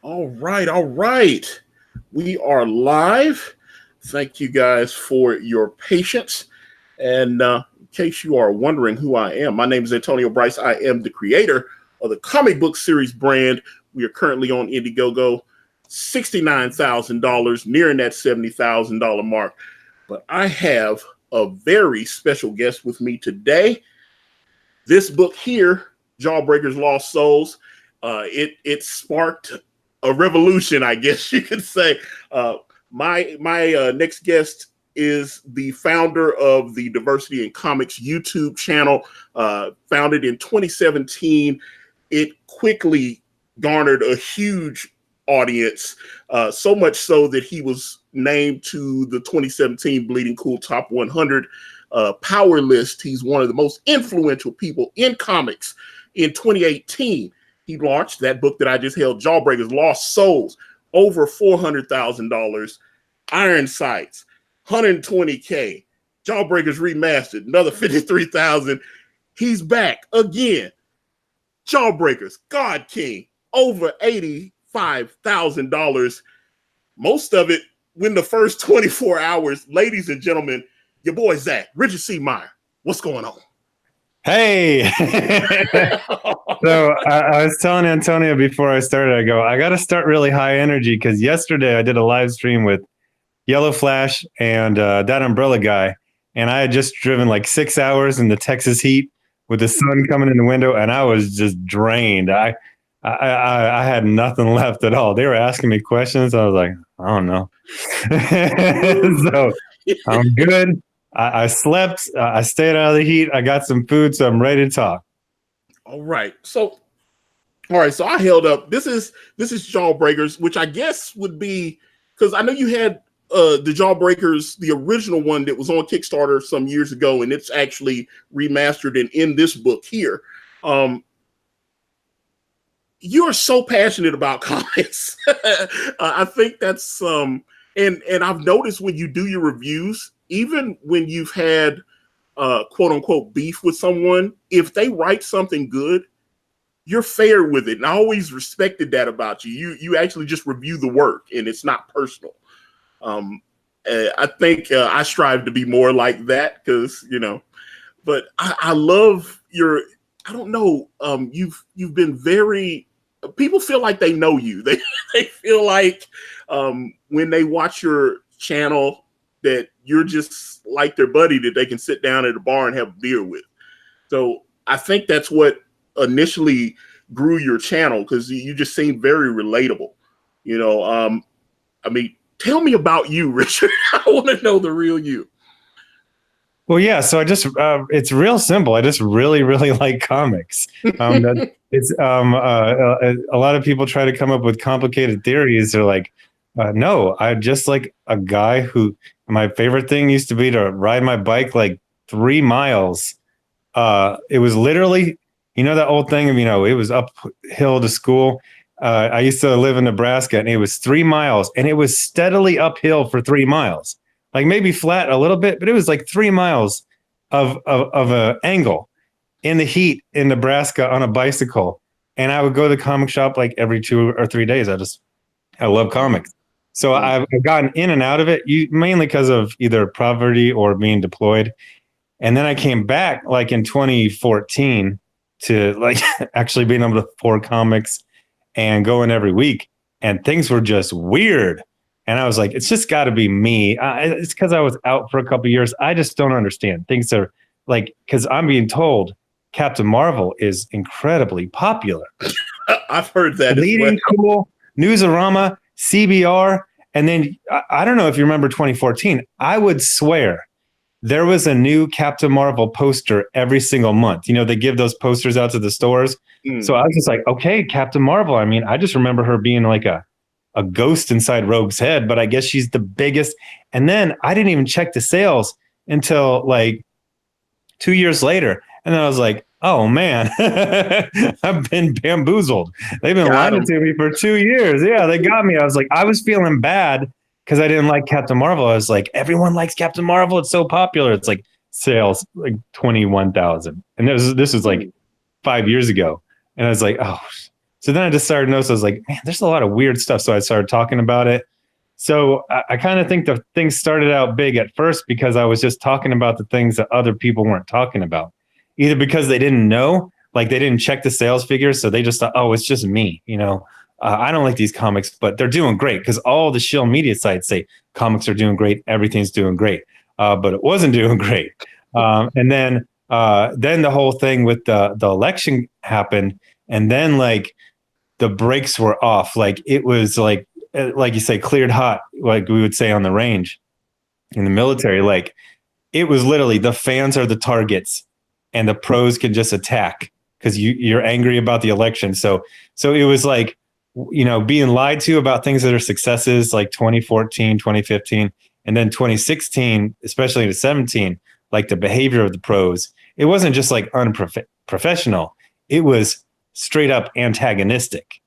All right, all right. We are live. Thank you guys for your patience. And in case you are wondering who I am, my name is Antonio Bryce. I am the creator of the comic book series brand. We are currently on Indiegogo, $69,000, nearing that $70,000 mark. But I have a very special guest with me today. This book here, Jawbreakers Lost Souls, it sparked a revolution, I guess you could say. My next guest is the founder of the Diversity in Comics YouTube channel, founded in 2017. It quickly garnered a huge audience, so much so that he was named to the 2017 Bleeding Cool Top 100 power list. He's one of the most influential people in comics. In 2018, he launched that book that I just held, Jawbreakers Lost Souls, over $400,000. Iron Sights, 120K. Jawbreakers Remastered, another 53,000. He's back again. Jawbreakers God-King, over $85,000. Most of it within the first 24 hours. Ladies and gentlemen, your boy Zack, Richard C. Meyer. What's going on? Hey. So I was telling Antonio before I started, I got to start really high energy because yesterday I did a live stream with Yellow Flash and that Umbrella guy, and I had just driven like 6 hours in the Texas heat with the sun coming in the window, and I was just drained. I had nothing left at all. They were asking me questions. I was like, I don't know. So I'm good. I slept. I stayed out of the heat. I got some food, so I'm ready to talk. All right. So I held up. This is Jawbreakers, which I guess would be, because I know you had the Jawbreakers, the original one that was on Kickstarter some years ago, and it's actually remastered and in this book here. You are so passionate about comics. I think that's and I've noticed when you do your reviews, even when you've had quote unquote beef with someone, if they write something good, you're fair with it. And I always respected that about you. You actually just review the work and it's not personal. I think I strive to be more like that because, but I love your, I don't know. You've been very, people feel like they know you. They feel like when they watch your channel that you're just like their buddy that they can sit down at a bar and have a beer with. So I think that's what initially grew your channel, because you just seem very relatable. I mean, tell me about you, Richard. I want to know the real you. Well, yeah. So I just, it's real simple. I just really, really like comics. It's a lot of people try to come up with complicated theories. They're like, no, I'm just like a guy who, my favorite thing used to be to ride my bike like 3 miles. It was literally, that old thing of, it was uphill to school. I used to live in Nebraska, and it was 3 miles, and it was steadily uphill for 3 miles, like maybe flat a little bit, but it was like 3 miles of an angle in the heat in Nebraska on a bicycle. And I would go to the comic shop like every 2 or 3 days. I love comics. So I've gotten in and out of it, mainly because of either poverty or being deployed. And then I came back like in 2014 to like actually being able to afford comics and go in every week. And things were just weird. And I was like, it's just got to be me. It's because I was out for a couple of years. I just don't understand. Things are like, because I'm being told Captain Marvel is incredibly popular. I've heard that. Leading Cool, Newsarama, CBR. And then I don't know if you remember 2014, I would swear there was a new Captain Marvel poster every single month. They give those posters out to the stores. So I was just like, okay, Captain Marvel. I mean, I just remember her being like a ghost inside Rogue's head, but I guess she's the biggest. And then I didn't even check the sales until like 2 years later. And then I was like, oh man, I've been bamboozled. They've been lying to me for 2 years. Yeah, they got me. I was feeling bad because I didn't like Captain Marvel. I was like, everyone likes Captain Marvel. It's so popular. It's like sales like 21,000. And this was like 5 years ago. And I was like, oh, So then I just started noticing, I was like, man, there's a lot of weird stuff. So I started talking about it. So I kind of think the thing started out big at first because I was just talking about the things that other people weren't talking about, either because they didn't know, like they didn't check the sales figures. So they just thought, oh, it's just me. I don't like these comics, but they're doing great because all the shill media sites say comics are doing great. Everything's doing great. But it wasn't doing great. And then the whole thing with the election happened. And then like the brakes were off. Like it was like you say, cleared hot, like we would say on the range in the military. Like it was literally the fans are the targets and the pros can just attack because you're angry about the election. So it was like, being lied to about things that are successes like 2014, 2015, and then 2016, especially to 17, like the behavior of the pros. It wasn't just like unprofessional. It was straight up antagonistic.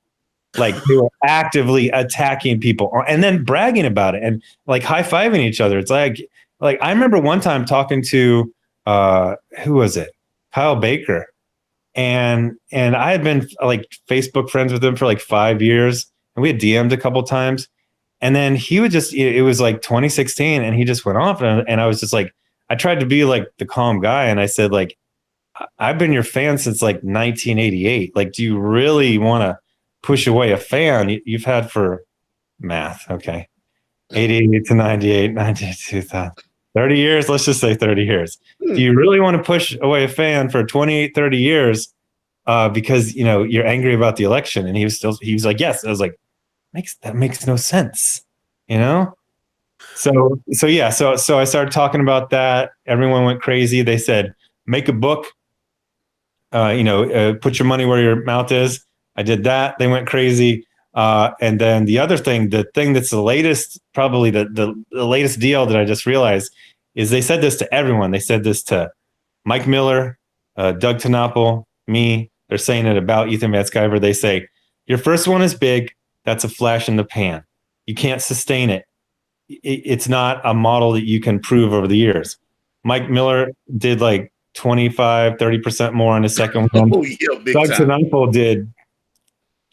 Like they were actively attacking people and then bragging about it and like high-fiving each other. It's like I remember one time talking to who was it? Kyle Baker. And I had been like Facebook friends with him for like 5 years, and we had DM'd a couple times. And then he would just, it was like 2016 and he just went off. And I was just like, I tried to be like the calm guy. And I said, like, I've been your fan since like 1988. Like, do you really want to push away a fan you've had for math? Okay. 88 to 98, 98 to 2000. 30 years, let's just say 30 years. Do you really want to push away a fan for 28, 30 years because, you're angry about the election? And he was like, yes. I was like, that makes no sense, So yeah, so I started talking about that. Everyone went crazy. They said, make a book, put your money where your mouth is. I did that. They went crazy. And then the other thing, the thing that's the latest, probably the latest deal that I just realized is they said this to everyone. They said this to Mike Miller, Doug Tenopel, me. They're saying it about Ethan Van Sciver. They say, your first one is big. That's a flash in the pan. You can't sustain it. It's not a model that you can prove over the years. Mike Miller did like 25, 30% more on his second one. Oh, yeah, big Doug time. Tenopel did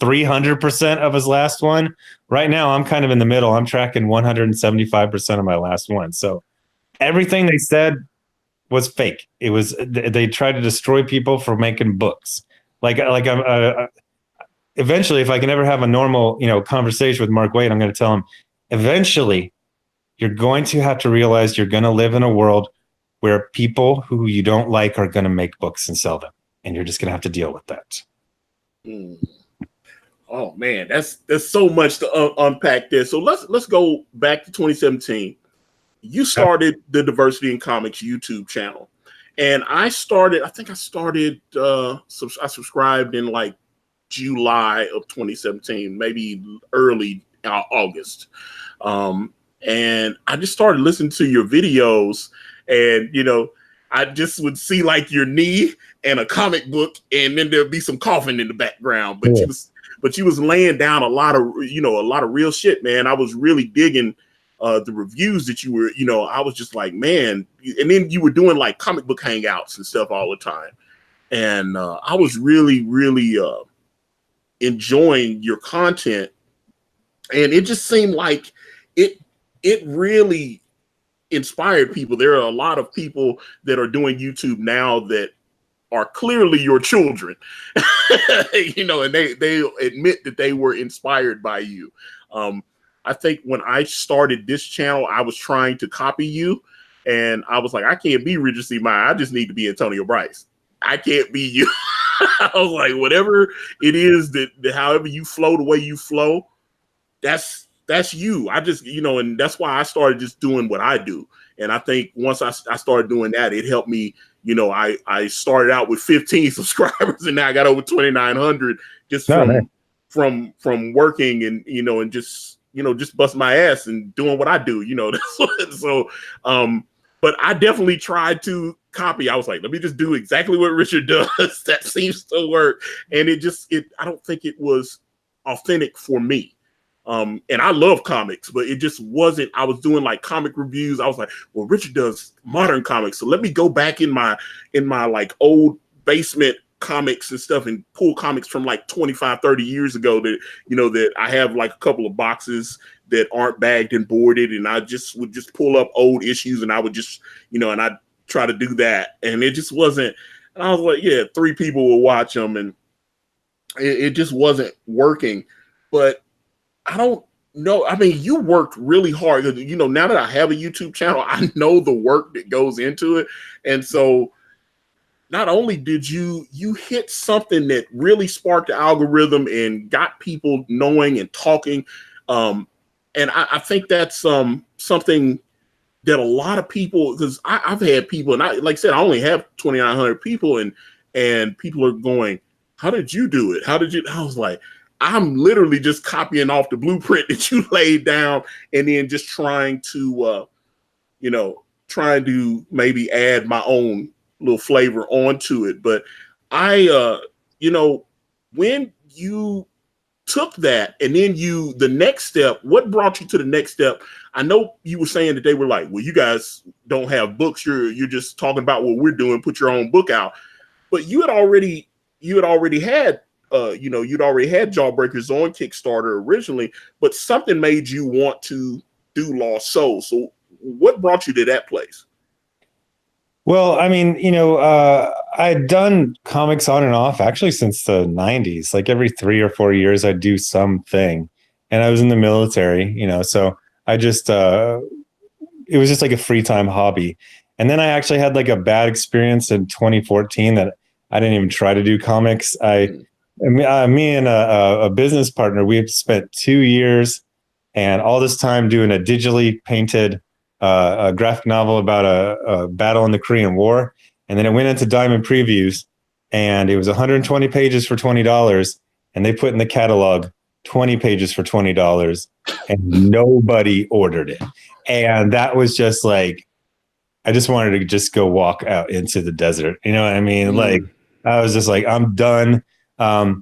300% of his last one. Right now, I'm kind of in the middle. I'm tracking 175% of my last one. So everything they said was fake. It was, they tried to destroy people for making books. Eventually, if I can ever have a normal, conversation with Mark Waid, I'm going to tell him, eventually, you're going to have to realize you're going to live in a world where people who you don't like are going to make books and sell them, and you're just going to have to deal with that. Oh man, there's so much to unpack there. So let's go back to 2017. You started the Diversity in Comics YouTube channel, and I subscribed in like July of 2017, maybe early August. And I just started listening to your videos, and I just would see like your knee and a comic book, and then there'd be some coughing in the background. But you was laying down a lot of real shit, man. I was really digging the reviews that you were, I was just like, man. And then you were doing like comic book hangouts and stuff all the time, and I was really, really enjoying your content, and it just seemed like it really inspired people. There are a lot of people that are doing YouTube now that are clearly your children, and they admit that they were inspired by you. I think when I started this channel, I was trying to copy you, and I was like, I can't be Richard C. Meyer. I just need to be Antonio Bryce. I can't be you. I was like, whatever it is that however you flow, the way you flow, that's you. I just, and that's why I started just doing what I do. And I think once I started doing that, it helped me. I started out with 15 subscribers, and now I got over 2,900 just from working and and just bust my ass and doing what I do. So but I definitely tried to copy. I was like, let me just do exactly what Richard does. That seems to work, and I don't think it was authentic for me. And I love comics, but it just wasn't. I was doing like comic reviews. I was like, well, Richard does modern comics, so let me go back in my like old basement comics and stuff and pull comics from like 25, 30 years ago that, that I have like a couple of boxes that aren't bagged and boarded. And I would just pull up old issues and I would just, and I'd try to do that. And it just wasn't, and I was like, yeah, 3 people will watch them. And it just wasn't working. But I don't know. I mean, you worked really hard. Now that I have a YouTube channel, I know the work that goes into it. And so not only did you hit something that really sparked the algorithm and got people knowing and talking. And I think that's something that a lot of people, because I've had people, and like I said, I only have 2,900 people, and people are going, how did you do it? How did you? I was like, I'm literally just copying off the blueprint that you laid down and then just trying to maybe add my own little flavor onto it. But when you took that and then the next step, what brought you to the next step? I know you were saying that they were like, well, you guys don't have books. You're just talking about what we're doing. Put your own book out. But you'd already had Jawbreakers on Kickstarter originally, but something made you want to do Lost Souls. So what brought you to that place? Well, I mean, I'd done comics on and off actually since the 90s. Like every 3 or 4 years, I'd do something. And I was in the military, so I just, it was just like a free time hobby. And then I actually had like a bad experience in 2014 that I didn't even try to do comics. Me and a business partner, we had spent 2 years and all this time doing a digitally painted a graphic novel about a battle in the Korean War. And then it went into Diamond Previews and it was 120 pages for $20. And they put in the catalog 20 pages for $20 and nobody ordered it. And that was just like, I just wanted to just go walk out into the desert. You know what I mean? Like, I was just like, I'm done. I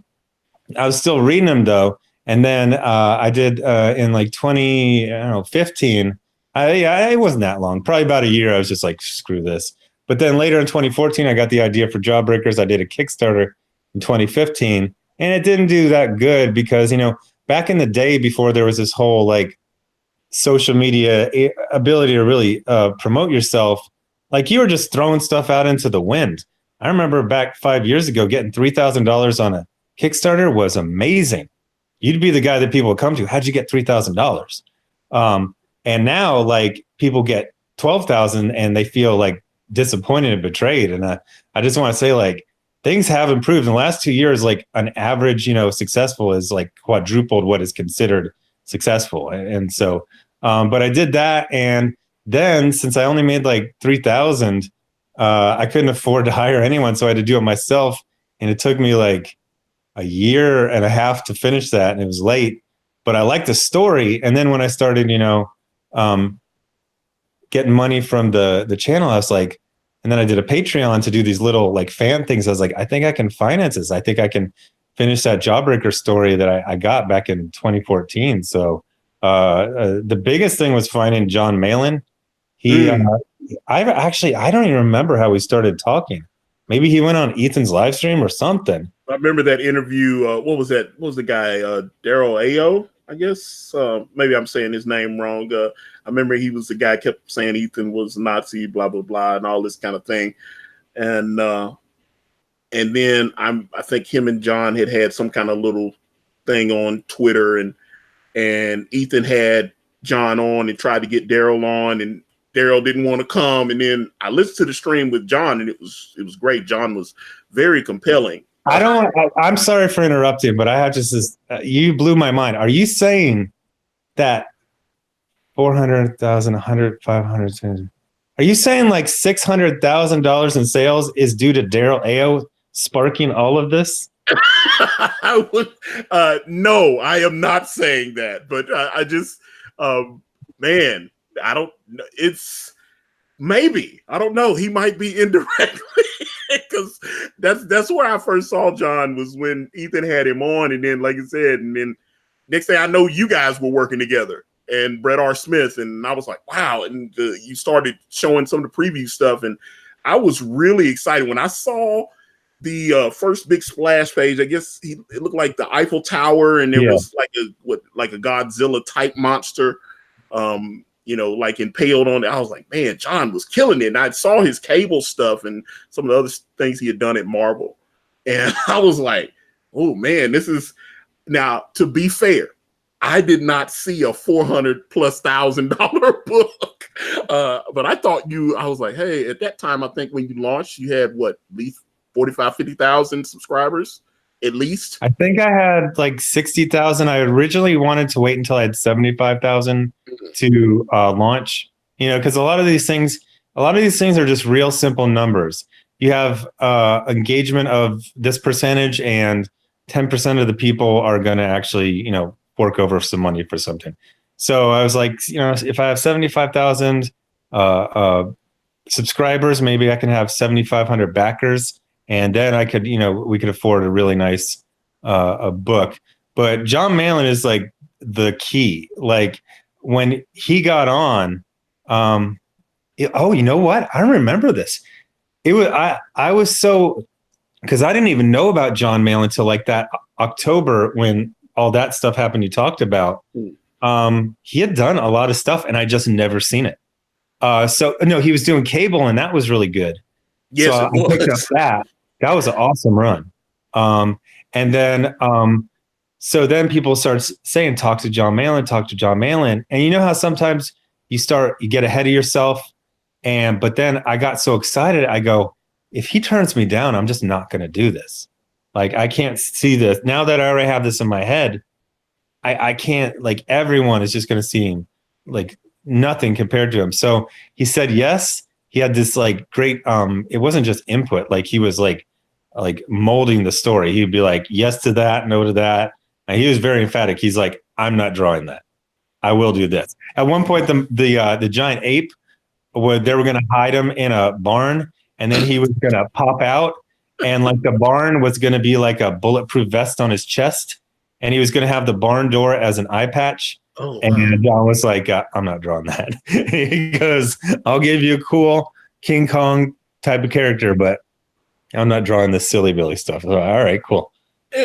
was still reading them though. And then I did in like 2015, it wasn't that long, probably about a year. I was just like, screw this. But then later in 2014, I got the idea for Jawbreakers. I did a Kickstarter in 2015 and it didn't do that good because, back in the day before there was this whole like social media ability to really promote yourself, like you were just throwing stuff out into the wind. I remember back 5 years ago, getting $3,000 on a Kickstarter was amazing. You'd be the guy that people would come to. How'd you get $3,000? And now, like, people get 12,000 and they feel like disappointed and betrayed. And I just want to say, like, things have improved in the last 2 years. Like, an average, successful is like quadrupled what is considered successful. And so, but I did that, and then since I only made like 3,000, I couldn't afford to hire anyone, so I had to do it myself. And it took me like a year and a half to finish that, and it was late. But I liked the story, and then when I started, getting money from the channel, I was like, and then I did a Patreon to do these little like fan things. I was like, I think I can finance this. I think I can finish that Jawbreaker story that I got back in 2014. So the biggest thing was finding John Malin. I don't even remember how we started talking. Maybe he went on Ethan's live stream or something. I remember that interview. What was that? What was the guy? Daryl Ayo, I guess. Maybe I'm saying his name wrong. I remember he was the guy kept saying Ethan was a Nazi, blah blah blah, and all this kind of thing. And then I think him and John had some kind of little thing on Twitter, and Ethan had John on and tried to get Daryl on, and Daryl didn't want to come. And then I listened to the stream with John, and it was great. John was very compelling. I'm sorry for interrupting, but I have just you blew my mind. Are you saying that 400,000, 100, 500? Are you saying like $600,000 in sales is due to Daryl Ayo sparking all of this? No, I am not saying that, but I just, man, I don't know. It's maybe, I don't know. He might be indirectly because that's where I first saw John was when Ethan had him on. And then, like I said, and then next thing I know, you guys were working together and Brett R. Smith. And I was like, wow. And you started showing some of the preview stuff. And I was really excited when I saw the first big splash page. I guess it looked like the Eiffel Tower, and there was like a Godzilla type monster, like impaled on it. I was like, man, John was killing it. And I saw his Cable stuff and some of the other things he had done at Marvel, and I was like, oh man, this is. Now, to be fair, I did not see a $400,000+ book, but I thought I was like, hey, at that time, I think when you launched, you had at least 45, 50,000 subscribers, at least. I think I had like 60,000. I originally wanted to wait until I had 75,000 to launch, because a lot of these things are just real simple numbers. You have engagement of this percentage, and 10% of the people are going to actually, fork over some money for something. So I was like, if I have 75,000 subscribers, maybe I can have 7,500 backers, and then I could, we could afford a really nice a book. But John Malin is like the key. Like when he got on, you know what? I remember this. It was I was so. Because I didn't even know about John Malin until like that October when all that stuff happened you talked about. He had done a lot of stuff and I just never seen it. He was doing Cable and that was really good. Yes, so I picked up that. That was an awesome run. And then people start saying, talk to John Malin. And you know how sometimes you get ahead of yourself. But then I got so excited. I go, if he turns me down, I'm just not going to do this. Like, I can't see this. Now that I already have this in my head, I can't, like, everyone is just going to seem like nothing compared to him. So he said yes. He had this, like, great, it wasn't just input. Like, he was, like molding the story. He'd be like, yes to that, no to that. And he was very emphatic. He's like, I'm not drawing that. I will do this. At one point, the giant ape, they were going to hide him in a barn. And then he was going to pop out, and like the barn was going to be like a bulletproof vest on his chest. And he was going to have the barn door as an eye patch. Oh, and John was like, I'm not drawing that. He goes, I'll give you a cool King Kong type of character, but I'm not drawing this silly Billy stuff. So, all right, cool.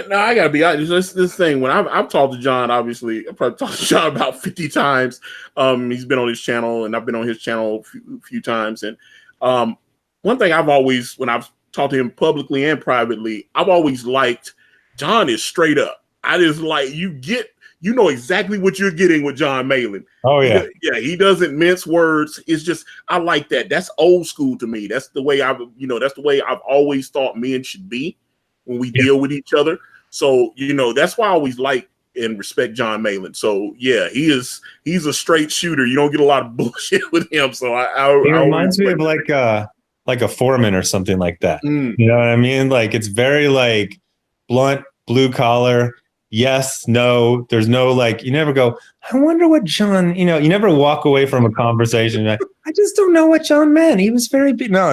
No, I got to be honest. This thing, when I've talked to John, obviously, I've probably talked to John about 50 times. He's been on his channel, and I've been on his channel a few times. And one thing I've always, when I've talked to him publicly and privately, I've always liked John is straight up. I just like, you know exactly what you're getting with John Malin. Oh yeah. He doesn't mince words. It's just, I like that. That's old school to me. That's the way that's the way I've always thought men should be when we deal with each other. So, that's why I always like and respect John Malin. So yeah, he's a straight shooter. You don't get a lot of bullshit with him. So he reminds me of like a foreman or something like that. You know what I mean? Like, it's very like blunt, blue collar. Yes, no, there's no like, you never go, I wonder what John, you never walk away from a conversation. Like, I just don't know what John meant. He was very big. No.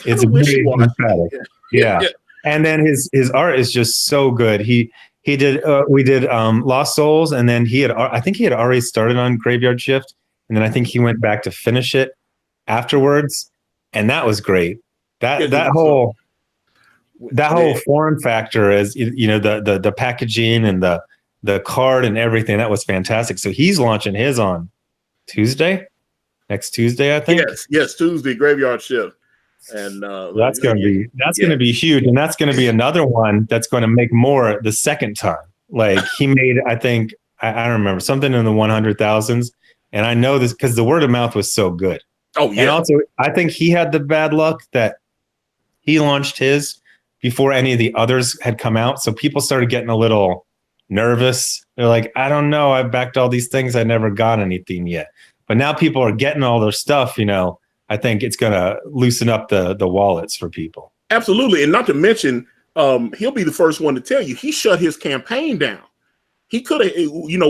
It's very emphatic. Yeah. And then his art is just so good. We did Lost Souls, and then I think he had already started on Graveyard Shift, and then I think he went back to finish it afterwards. And that was great. That whole form factor is, the packaging and the card and everything, that was fantastic. So he's launching his on next Tuesday, I think. Yes, Tuesday, Graveyard Shift. And that's going to be huge. And that's going to be another one that's going to make more the second time. Like, he made, I think, I don't remember, something in the 100,000s. And I know this because the word of mouth was so good. Oh, yeah. And also, I think he had the bad luck that he launched his before any of the others had come out. So people started getting a little nervous. They're like, I don't know. I've backed all these things. I never got anything yet. But now people are getting all their stuff, I think it's going to loosen up the wallets for people. Absolutely. And not to mention, he'll be the first one to tell you, he shut his campaign down. He could have,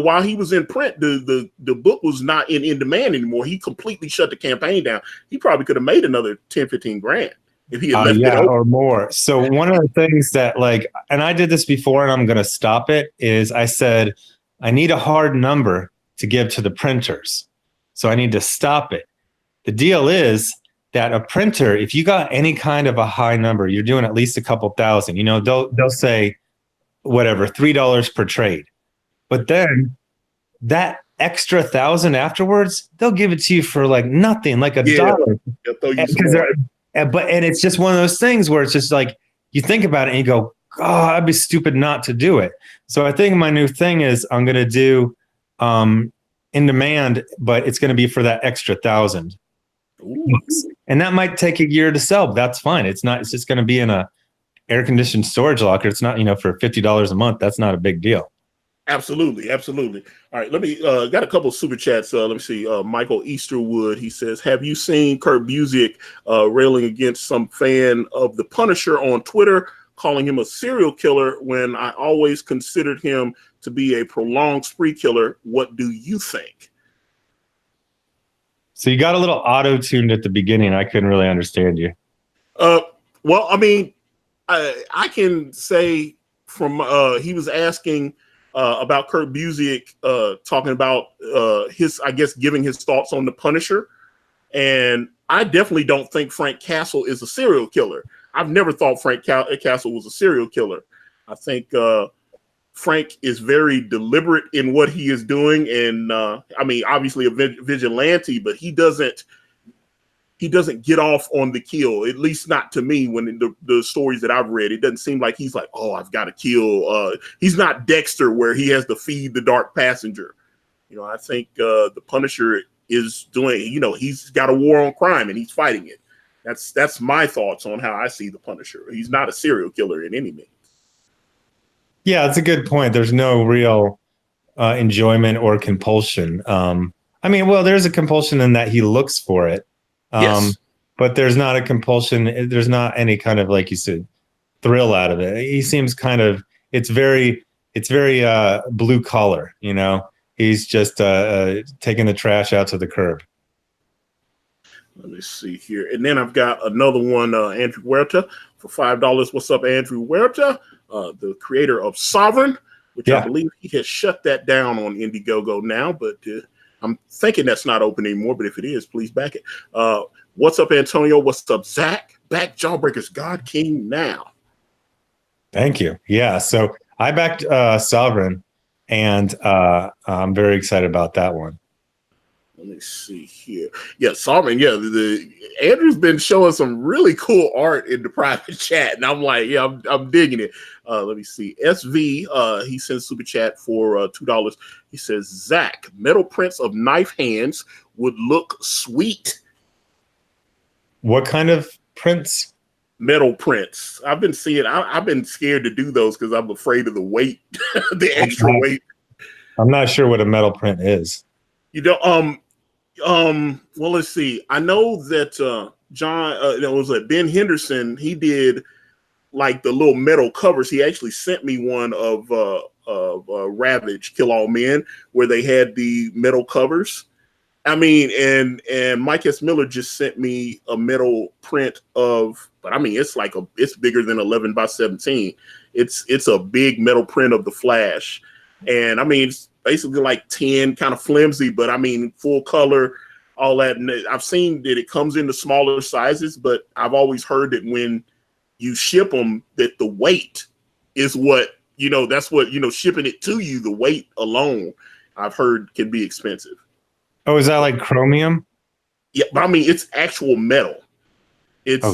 while he was in print, the book was not in demand anymore. He completely shut the campaign down. He probably could have made another 10, 15 grand if he had left it open. Or more. So one of the things that and I did this before and I'm going to stop it, is I said, I need a hard number to give to the printers. So I need to stop it. The deal is that a printer, if you got any kind of a high number, you're doing at least a couple thousand. You know, they'll say whatever, $3 per trade, but then that extra 1,000 afterwards, they'll give it to you for like nothing, like $1. They'll throw you some Because more. and it's just one of those things where it's just like you think about it and you go, oh, I'd be stupid not to do it. So I think my new thing is I'm going to do in demand, but it's going to be for that extra 1,000. And that might take a year to sell, but that's fine. It's just going to be in a air conditioned storage locker. It's not, for $50 a month. That's not a big deal. Absolutely. All right, let me got a couple of super chats. Let me see. Michael Easterwood, he says, have you seen Kurt Busiek railing against some fan of the Punisher on Twitter, calling him a serial killer when I always considered him to be a prolonged spree killer? What do you think? So you got a little auto-tuned at the beginning. I couldn't really understand you. Well, I mean, I can say from he was asking about Kurt Busiek talking about giving his thoughts on the Punisher. And I definitely don't think Frank Castle is a serial killer. I've never thought Frank Castle was a serial killer. I think Frank is very deliberate in what he is doing. And I mean, obviously a vigilante, but he doesn't get off on the kill, at least not to me. When the stories that I've read, it doesn't seem like he's like, oh, I've got to kill. He's not Dexter where he has to feed the dark passenger. I think the Punisher is doing, he's got a war on crime and he's fighting it. That's my thoughts on how I see the Punisher. He's not a serial killer in any means. Yeah, that's a good point. There's no real enjoyment or compulsion. I mean, well, there's a compulsion in that he looks for it. Yes. But there's not a compulsion. There's not any kind of, like you said, thrill out of it. He seems kind of, it's very blue collar, he's just taking the trash out to the curb. Let me see here. And then I've got another one, Andrew Huerta for $5. What's up, Andrew Huerta? The creator of Sovereign, which I believe he has shut that down on Indiegogo now, but I'm thinking that's not open anymore, but if it is, please back it. What's up, Antonio? What's up, Zack? Back Jawbreakers God-King now. Thank you. Yeah, so I backed Sovereign, and I'm very excited about that one. Let me see here. Yeah, Sovereign. Yeah, Andrew's been showing some really cool art in the private chat, and I'm like, yeah, I'm digging it. Let me see. SV, he sends super chat for $2. He says, Zack, metal prints of knife hands would look sweet. What kind of prints? Metal prints. I've been seeing. I've been scared to do those because I'm afraid of the weight, the extra weight. I'm not sure what a metal print is. Well, let's see. I know that John, it was Ben Henderson. He did like the little metal covers. He actually sent me one of Ravage, Kill All Men, where they had the metal covers. I mean, and Mike S. Miller just sent me a metal print of, but I mean, it's bigger than 11 by 17. It's a big metal print of the Flash, and I mean, it's basically like 10, kind of flimsy, but I mean, full color, all that. And I've seen that it comes into smaller sizes, but I've always heard that when you ship them, that the weight is what, that's what, shipping it to you, the weight alone, I've heard can be expensive. Oh, is that like chromium? Yeah, but I mean, it's actual metal. It's,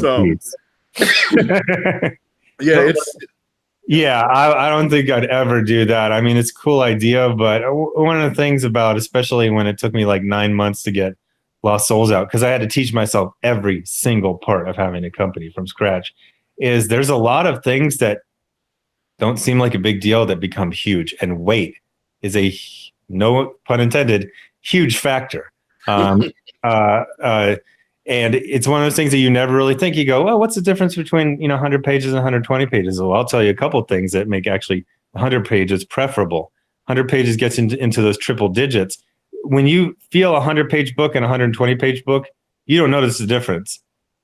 yeah, I don't think I'd ever do that. I mean, it's a cool idea, but one of the things about, especially when it took me like 9 months to get Lost Souls out, because I had to teach myself every single part of having a company from scratch, is there's a lot of things that don't seem like a big deal that become huge. And weight is a, no pun intended, huge factor. And it's one of those things that you never really think. You go, well, what's the difference between 100 pages and 120 pages? Well, I'll tell you a couple of things that make actually 100 pages preferable. 100 pages gets into those triple digits. When you feel a 100-page book and a 120-page book, you don't notice the difference.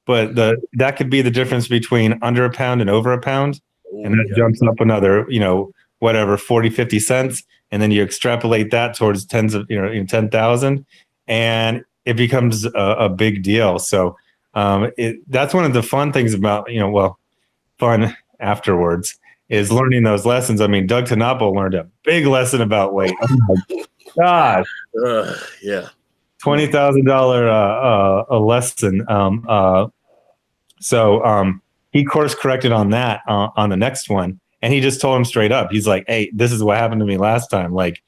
But that could be the difference between under a pound and over a pound. And that jumps up another, 40, 50 cents. And then you extrapolate that towards tens of, 10,000. And it becomes a big deal. So That's one of the fun things about, fun afterwards is learning those lessons. I mean, Doug Tanapo learned a big lesson about weight. Oh my God. Yeah. $20,000 a lesson. So he course corrected on that on the next one, and he just told him straight up. He's like, "Hey, this is what happened to me last time. Like,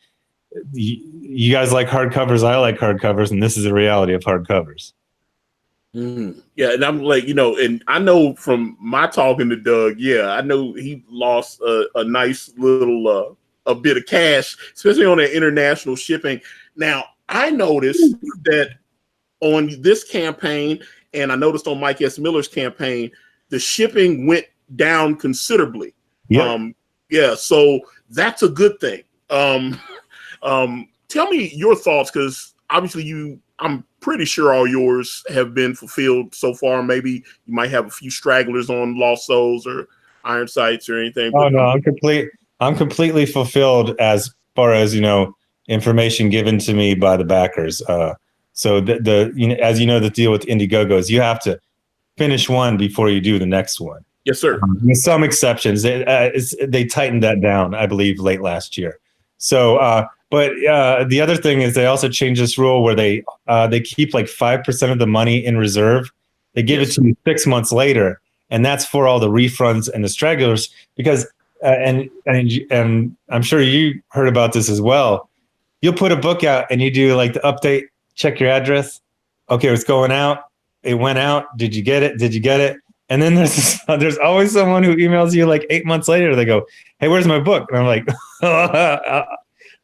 you guys like hardcovers, I like hardcovers, and this is the reality of hardcovers." Yeah, and I'm like, and I know from my talking to Doug, I know he lost a nice little a bit of cash, especially on that international shipping. Now, I noticed that on this campaign, and I noticed on Mike S. Miller's campaign, the shipping went down considerably. Yep. So that's a good thing. Tell me your thoughts, because obviously I'm pretty sure all yours have been fulfilled so far. Maybe you might have a few stragglers on Lost Souls or Iron Sights or anything. Oh no, I'm completely fulfilled as far as information given to me by the backers. So as you know, the deal with Indiegogo is you have to finish one before you do the next one. Yes, sir. With some exceptions, they tightened that down, I believe, late last year. So, but the other thing is they also changed this rule where they keep like 5% of the money in reserve. They give it to you 6 months later, and that's for all the refunds and the stragglers. Because and I'm sure you heard about this as well. You'll put a book out and you do like the update, check your address. Okay, it's going out. It went out. Did you get it? Did you get it? And then there's always someone who emails you like 8 months later. They go, "Hey, where's my book?" And I'm like,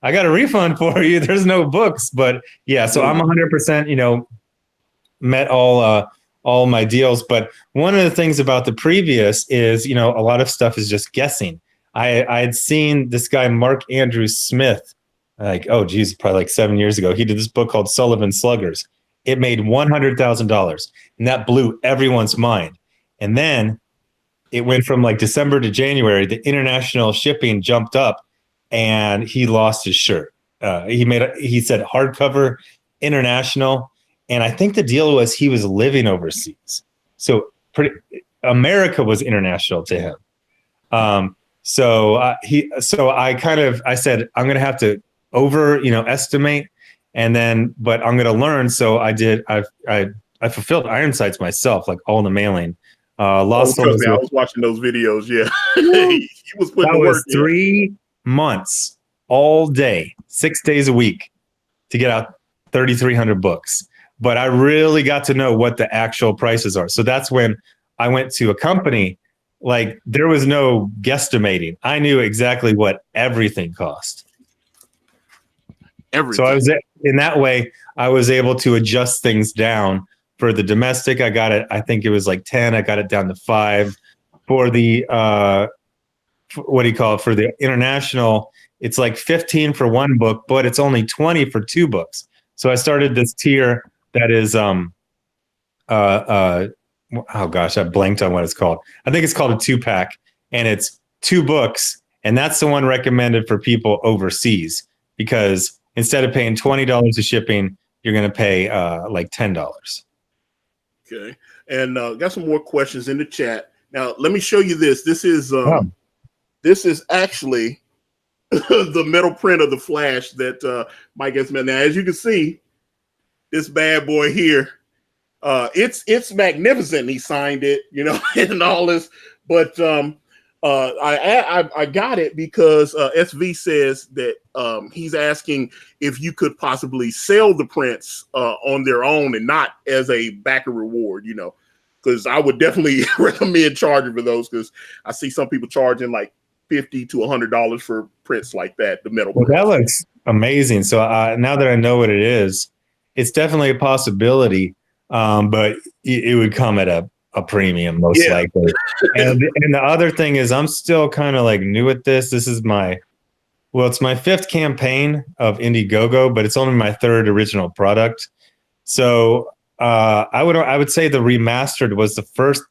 "I got a refund for you. There's no books." But yeah, so I'm 100%, met all my deals. But one of the things about the previous is, a lot of stuff is just guessing. I had seen this guy, Mark Andrew Smith, probably like 7 years ago. He did this book called Sullivan Sluggers. It made $100,000, and that blew everyone's mind. And then it went from like December to January. The international shipping jumped up, and he lost his shirt. He said hardcover international, and I think the deal was he was living overseas, so America was international to him. So I said I'm going to have to estimate, but I'm going to learn. So I did. I fulfilled Iron Sights myself, like all in the mailing. Trust me, I was watching those videos. Yeah, he was putting that work. Was 3 months, all day, 6 days a week, to get out 3,300 books. But I really got to know what the actual prices are. So that's when I went to a company. Like, there was no guesstimating. I knew exactly what everything cost. So in that way, I was able to adjust things down. For the domestic, I got it. I think it was like 10. I got it down to 5. For the what do you call it? For the international, it's like 15 for one book, but it's only 20 for 2 books. So I started this tier that is oh gosh, I blanked on what it's called. I think it's called a 2-pack, and it's 2 books, and that's the one recommended for people overseas, because instead of paying $20 of shipping, you're going to pay like $10. Okay, and got some more questions in the chat. Now, let me show you this. This is actually the metal print of the Flash that Mike has made. Now, as you can see, this bad boy here, it's magnificent. He signed it, and all this. But I got it because SV says that he's asking if you could possibly sell the prints on their own and not as a backer reward, because I would definitely recommend charging for those, because I see some people charging like $50 to $100 for prints like that, the metal prints. That looks amazing. So now that I know what it is, it's definitely a possibility, but it would come at a premium most likely. And the other thing is, I'm still kind of like new at this. This is it's my 5th campaign of Indiegogo, but it's only my 3rd original product. So I would say the remastered was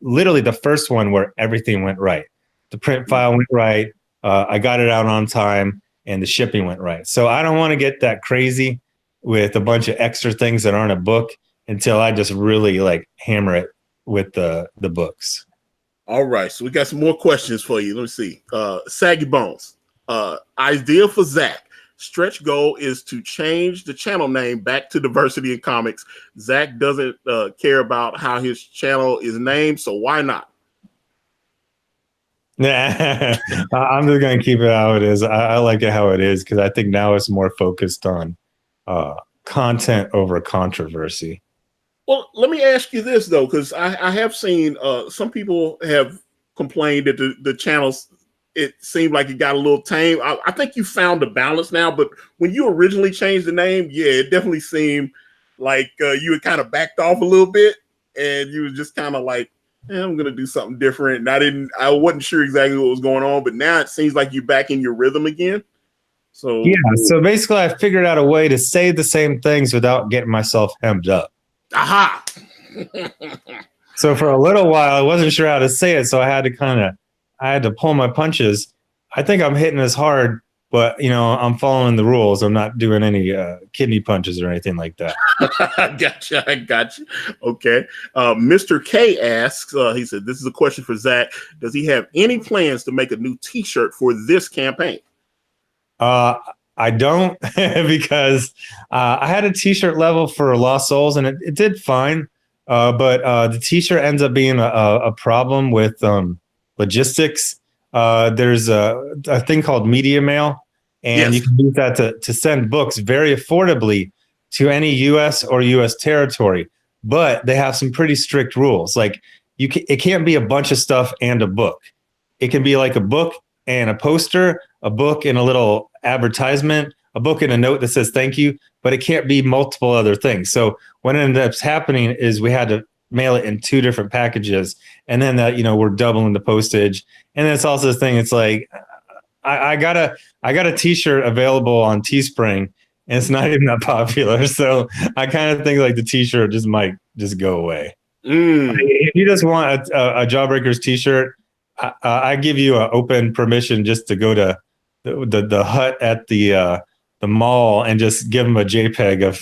literally the first one where everything went right. The print file went right. I got it out on time, and the shipping went right. So I don't want to get that crazy with a bunch of extra things that aren't a book until I just really like hammer it with the books. All right, so we got some more questions for you. Let me see. Saggy Bones. Idea for Zack. Stretch goal is to change the channel name back to Diversity in Comics. Zack doesn't care about how his channel is named, so why not? Yeah, I'm just gonna keep it how it is. I like it how it is because I think now it's more focused on content over controversy. Well, let me ask you this though, because I have seen some people have complained that the channels, it seemed like it got a little tame. I think you found a balance now, but when you originally changed the name, yeah, it definitely seemed like you had kind of backed off a little bit, and you was just kind of like, I'm gonna do something different. And I wasn't sure exactly what was going on, but now it seems like you're back in your rhythm again. So yeah, so basically I figured out a way to say the same things without getting myself hemmed up. Aha. So for a little while I wasn't sure how to say it, so I had to pull my punches. I think I'm hitting as hard, but I'm following the rules. I'm not doing any kidney punches or anything like that. I got you. Okay. Mr. K asks, he said, this is a question for Zack. Does he have any plans to make a new t-shirt for this campaign? I don't because I had a t-shirt level for Lost Souls and it did fine. But the t-shirt ends up being a problem with logistics. There's a thing called media mail, and you can use that to send books very affordably to any U.S. or U.S. territory. But they have some pretty strict rules. Like it can't be a bunch of stuff and a book. It can be like a book and a poster, a book and a little advertisement, a book and a note that says thank you, but it can't be multiple other things. So what ended up happening is we had to mail it in 2 different packages, and then that we're doubling the postage. And then it's also this thing. It's like I got a t-shirt available on Teespring, and it's not even that popular. So I kind of think like the t-shirt might go away. If you just want a Jawbreakers t-shirt, I give you an open permission just to go to the hut at the mall and just give them a JPEG of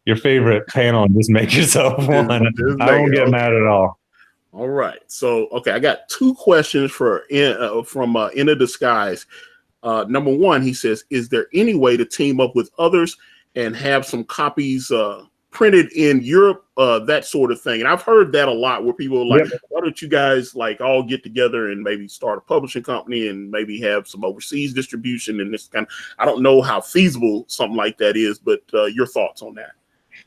your favorite panel and just make yourself one. I won't get mad at all. All right. So, okay, I got 2 questions from In a Disguise. Number 1, he says, is there any way to team up with others and have some copies printed in Europe, that sort of thing? And I've heard that a lot where people are like, why don't you guys like all get together and maybe start a publishing company and maybe have some overseas distribution and this kind of, I don't know how feasible something like that is, but your thoughts on that?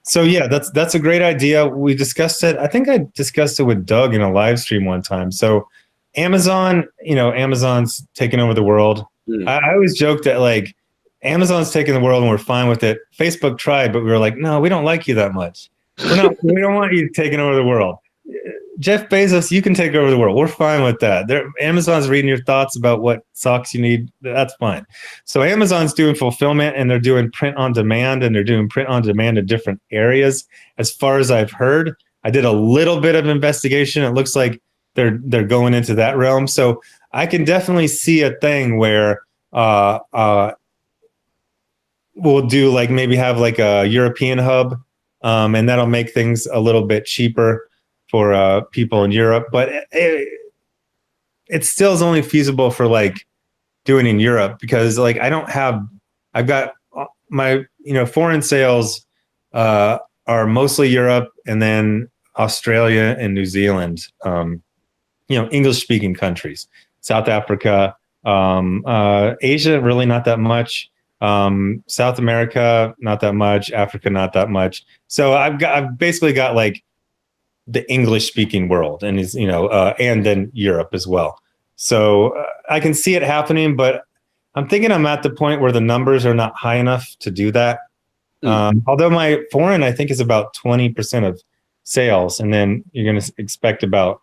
So yeah, that's a great idea. We discussed it. I think I discussed it with Doug in a live stream one time. So Amazon, Amazon's taking over the world. I always joke that like Amazon's taking the world and we're fine with it. Facebook tried, but we were like, no, we don't like you that much. We don't want you taking over the world. Jeff Bezos, you can take over the world. We're fine with that. Amazon's reading your thoughts about what socks you need. That's fine. So Amazon's doing fulfillment, and they're doing print on demand, and they're doing print on demand in different areas. As far as I've heard, I did a little bit of investigation. It looks like they're going into that realm. So I can definitely see a thing where we'll do like maybe have like a European hub, and that'll make things a little bit cheaper for people in Europe, but it still is only feasible for like doing in Europe because like I've got my foreign sales are mostly Europe and then Australia and New Zealand, English speaking countries, South Africa, Asia really not that much, South America not that much, Africa not that much. So I've basically got like the English speaking world and and then Europe as well. So I can see it happening, but I'm thinking I'm at the point where the numbers are not high enough to do that. Although my foreign, I think, is about 20% of sales, and then you're going to expect about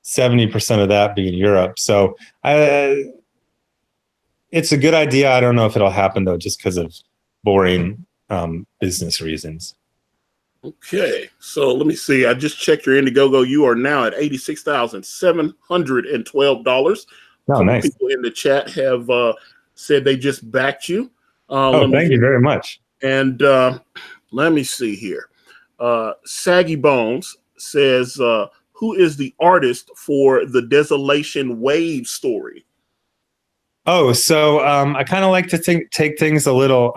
70% of that being Europe. So it's a good idea. I don't know if it'll happen though, just because of boring business reasons. Okay, so let me see. I just checked your Indiegogo. You are now at $86,712. Oh, nice. People in the chat have said they just backed you. Thank you very much. And let me see here. Saggy Bones says, who is the artist for the Desolation Wave story? Oh, so I kind of like to take things a little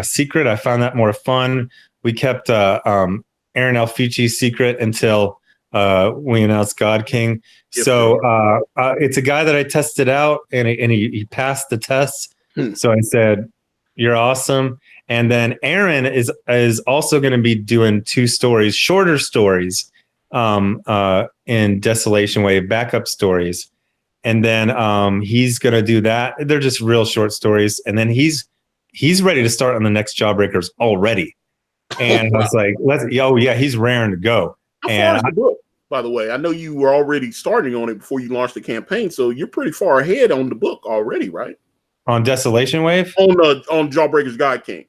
secret. I found that more fun. We kept Aaron Alfici's secret until we announced God-King. Yes, So it's a guy that I tested out, and he passed the test. So I said, "You're awesome." And then Aaron is also going to be doing 2 stories, shorter stories, in Desolation Wave, backup stories. And then he's going to do that. They're just real short stories. And then he's ready to start on the next Jawbreakers already. And I was like, he's raring to go. How far is the book, by the way? I know you were already starting on it before you launched the campaign, so you're pretty far ahead on the book already, right? On Desolation Wave? On Jawbreakers God-King.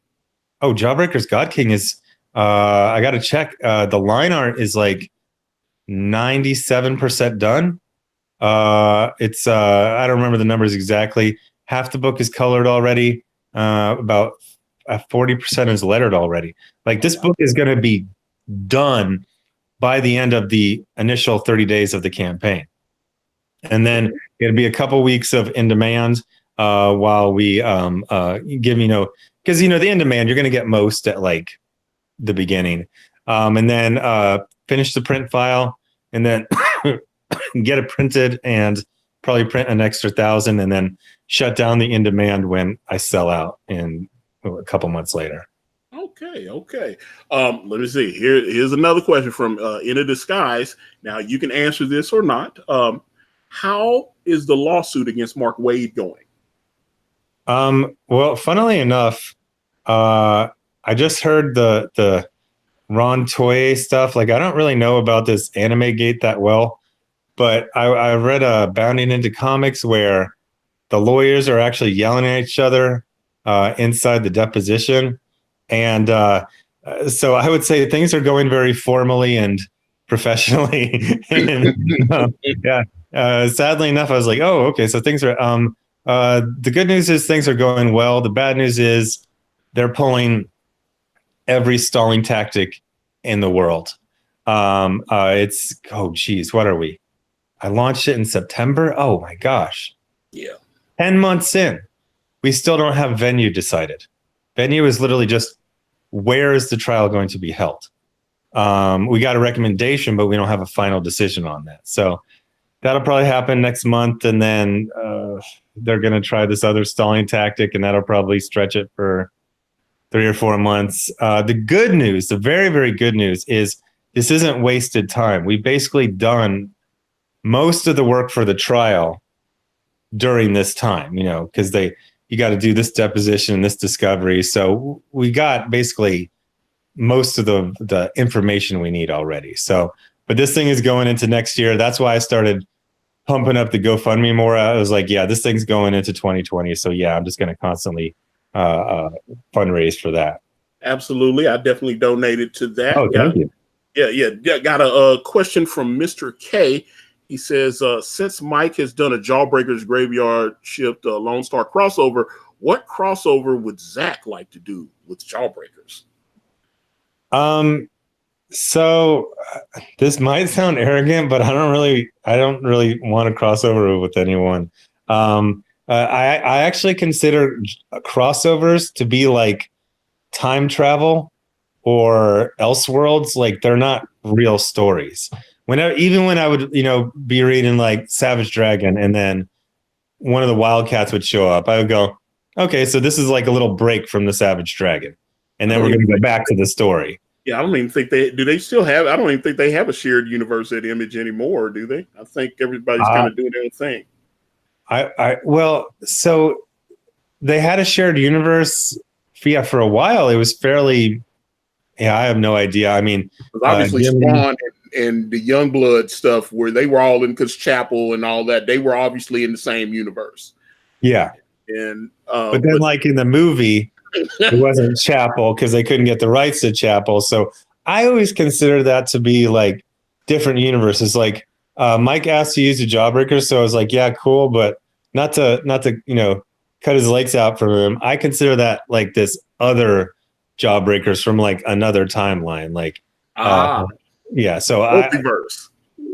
Oh, Jawbreakers God-King is, I got to check. The line art is like 97% done. It's I don't remember the numbers exactly. Half the book is colored already. About 40% is lettered already. Like, this book is going to be done by the end of the initial 30 days of the campaign. And then it'll be a couple weeks of in demand while we give, because, the in demand, you're going to get most at like the beginning. And then finish the print file, and then get it printed and probably print an extra 1,000, and then shut down the in demand when I sell out in a couple months later. Okay. Let me see. Here's another question from In a Disguise. Now, you can answer this or not. How is the lawsuit against Mark Waid going? Well, funnily enough, I just heard the Ron Toye stuff. Like, I don't really know about this Anime Gate that well, but I read Bounding Into Comics where the lawyers are actually yelling at each other inside the deposition. And so I would say things are going very formally and professionally. And, sadly enough, I was like, oh, okay. So things are, the good news is things are going well. The bad news is they're pulling every stalling tactic in the world. It's, what are we? I launched it in September. Oh my gosh. Yeah. 10 months in, we still don't have venue decided. Venue is literally just, where is the trial going to be held? We got a recommendation, but we don't have a final decision on that. So that'll probably happen next month. And then they're going to try this other stalling tactic, and that'll probably stretch it for 3 or 4 months. The good news, the very, very good news is this isn't wasted time. We've basically done most of the work for the trial during this time, because you got to do this deposition and this discovery. So we got basically most of the information we need already. So, but this thing is going into next year. That's why I started pumping up the GoFundMe more. I was like, this thing's going into 2020. So I'm just going to constantly fundraise for that. Absolutely. I definitely donated to that. Oh, thank you. Yeah. Got a question from Mr. K. He says, since Mike has done a Jawbreakers Graveyard Shift Lone Star crossover, what crossover would Zack like to do with Jawbreakers? So this might sound arrogant, but I don't really want to cross over with anyone. I actually consider crossovers to be like time travel or Elseworlds. Like, they're not real stories. Even when I would, be reading like Savage Dragon, and then one of the Wildcats would show up, I would go, okay, so this is like a little break from the Savage Dragon, and then we're going to go back to the story. Yeah, I don't even think I don't even think they have a shared universe at Image anymore, do they? I think everybody's kind of doing their own thing. So they had a shared universe. For a while, it was fairly. Yeah, I have no idea. I mean, obviously Spawn and the Youngblood stuff, where they were all in, because Chapel and all that, they were obviously in the same universe. Yeah, and but then, like in the movie, it wasn't Chapel because they couldn't get the rights to Chapel. So I always consider that to be like different universes. Like Mike asked to use the Jawbreaker, so I was like, yeah, cool, but not to cut his legs out from him. I consider that like this other Jawbreakers from like another timeline. Like, so multiverse.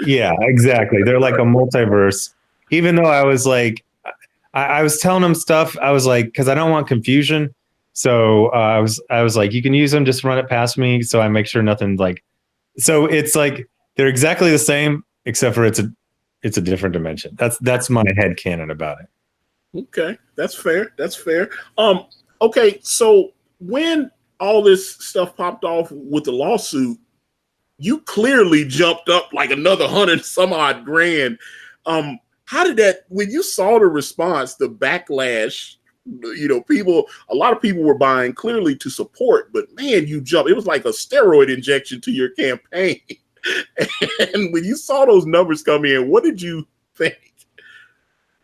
Yeah, exactly. They're like a multiverse. Even though I was like, I was telling them stuff. I was like, because I don't want confusion. So I was like, you can use them, just run it past me. So I make sure nothing like. So it's like they're exactly the same, except for it's a different dimension. That's my head canon about it. Okay, that's fair. That's fair. Okay, so when all this stuff popped off with the lawsuit, you clearly jumped up like another 100 some odd grand. How did that, when you saw the response, the backlash, a lot of people were buying clearly to support, but man, you jumped. It was like a steroid injection to your campaign. And when you saw those numbers come in, what did you think?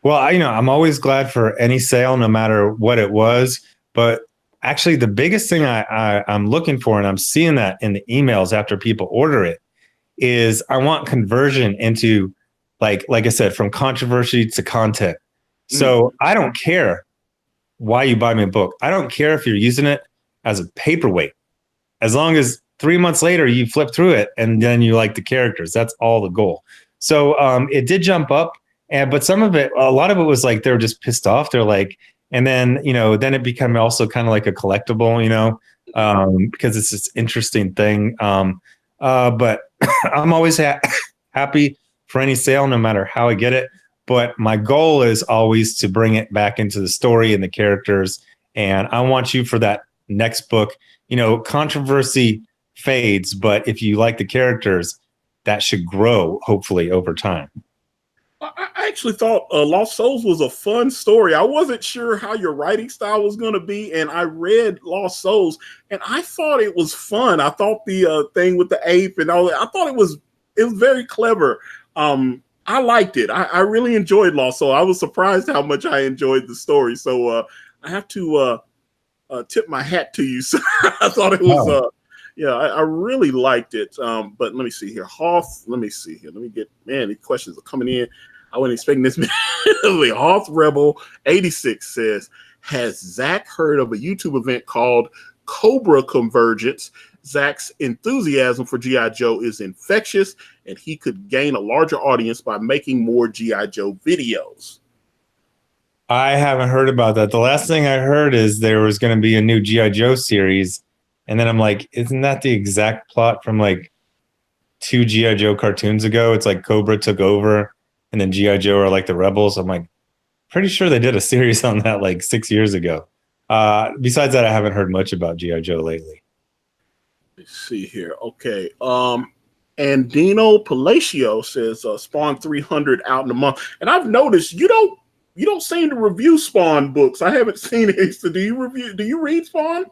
Well, I'm always glad for any sale, no matter what it was. But actually, the biggest thing I'm looking for, and I'm seeing that in the emails after people order it, is I want conversion into, like I said, from controversy to content. So I don't care why you buy me a book. I don't care if you're using it as a paperweight. As long as 3 months later you flip through it and then you like the characters, that's all the goal. So it did jump up, but some of it, a lot of it was like they were just pissed off. They're like, and then then it became also kind of like a collectible, because it's this interesting thing. But I'm always happy for any sale, no matter how I get it. But my goal is always to bring it back into the story and the characters. And I want you for that next book. Controversy fades, but if you like the characters, that should grow, hopefully, over time. I actually thought Lost Souls was a fun story. I wasn't sure how your writing style was going to be, and I read Lost Souls, and I thought it was fun. I thought the thing with the ape and all that, I thought it was very clever. I liked it. I really enjoyed Lost Souls. I was surprised how much I enjoyed the story. So I have to tip my hat to you. So I thought it was, I really liked it. But let me see here. Hoth, let me see here. Let me get, man, these questions are coming in. I wasn't expecting this. Hoth Rebel 86 says, has Zack heard of a YouTube event called Cobra Convergence? Zack's enthusiasm for G.I. Joe is infectious, and he could gain a larger audience by making more G.I. Joe videos. I haven't heard about that. The last thing I heard is there was going to be a new G.I. Joe series. And then I'm like, isn't that the exact plot from like 2 G.I. Joe cartoons ago? It's like Cobra took over and then G.I. Joe are like the rebels. I'm like, pretty sure they did a series on that like 6 years ago. Besides that, I haven't heard much about G.I. Joe lately. Let's see here. Okay. And Dino Palacio says Spawn 300 out in a month. And I've noticed you don't seem to review Spawn books. I haven't seen it. So do you read Spawn?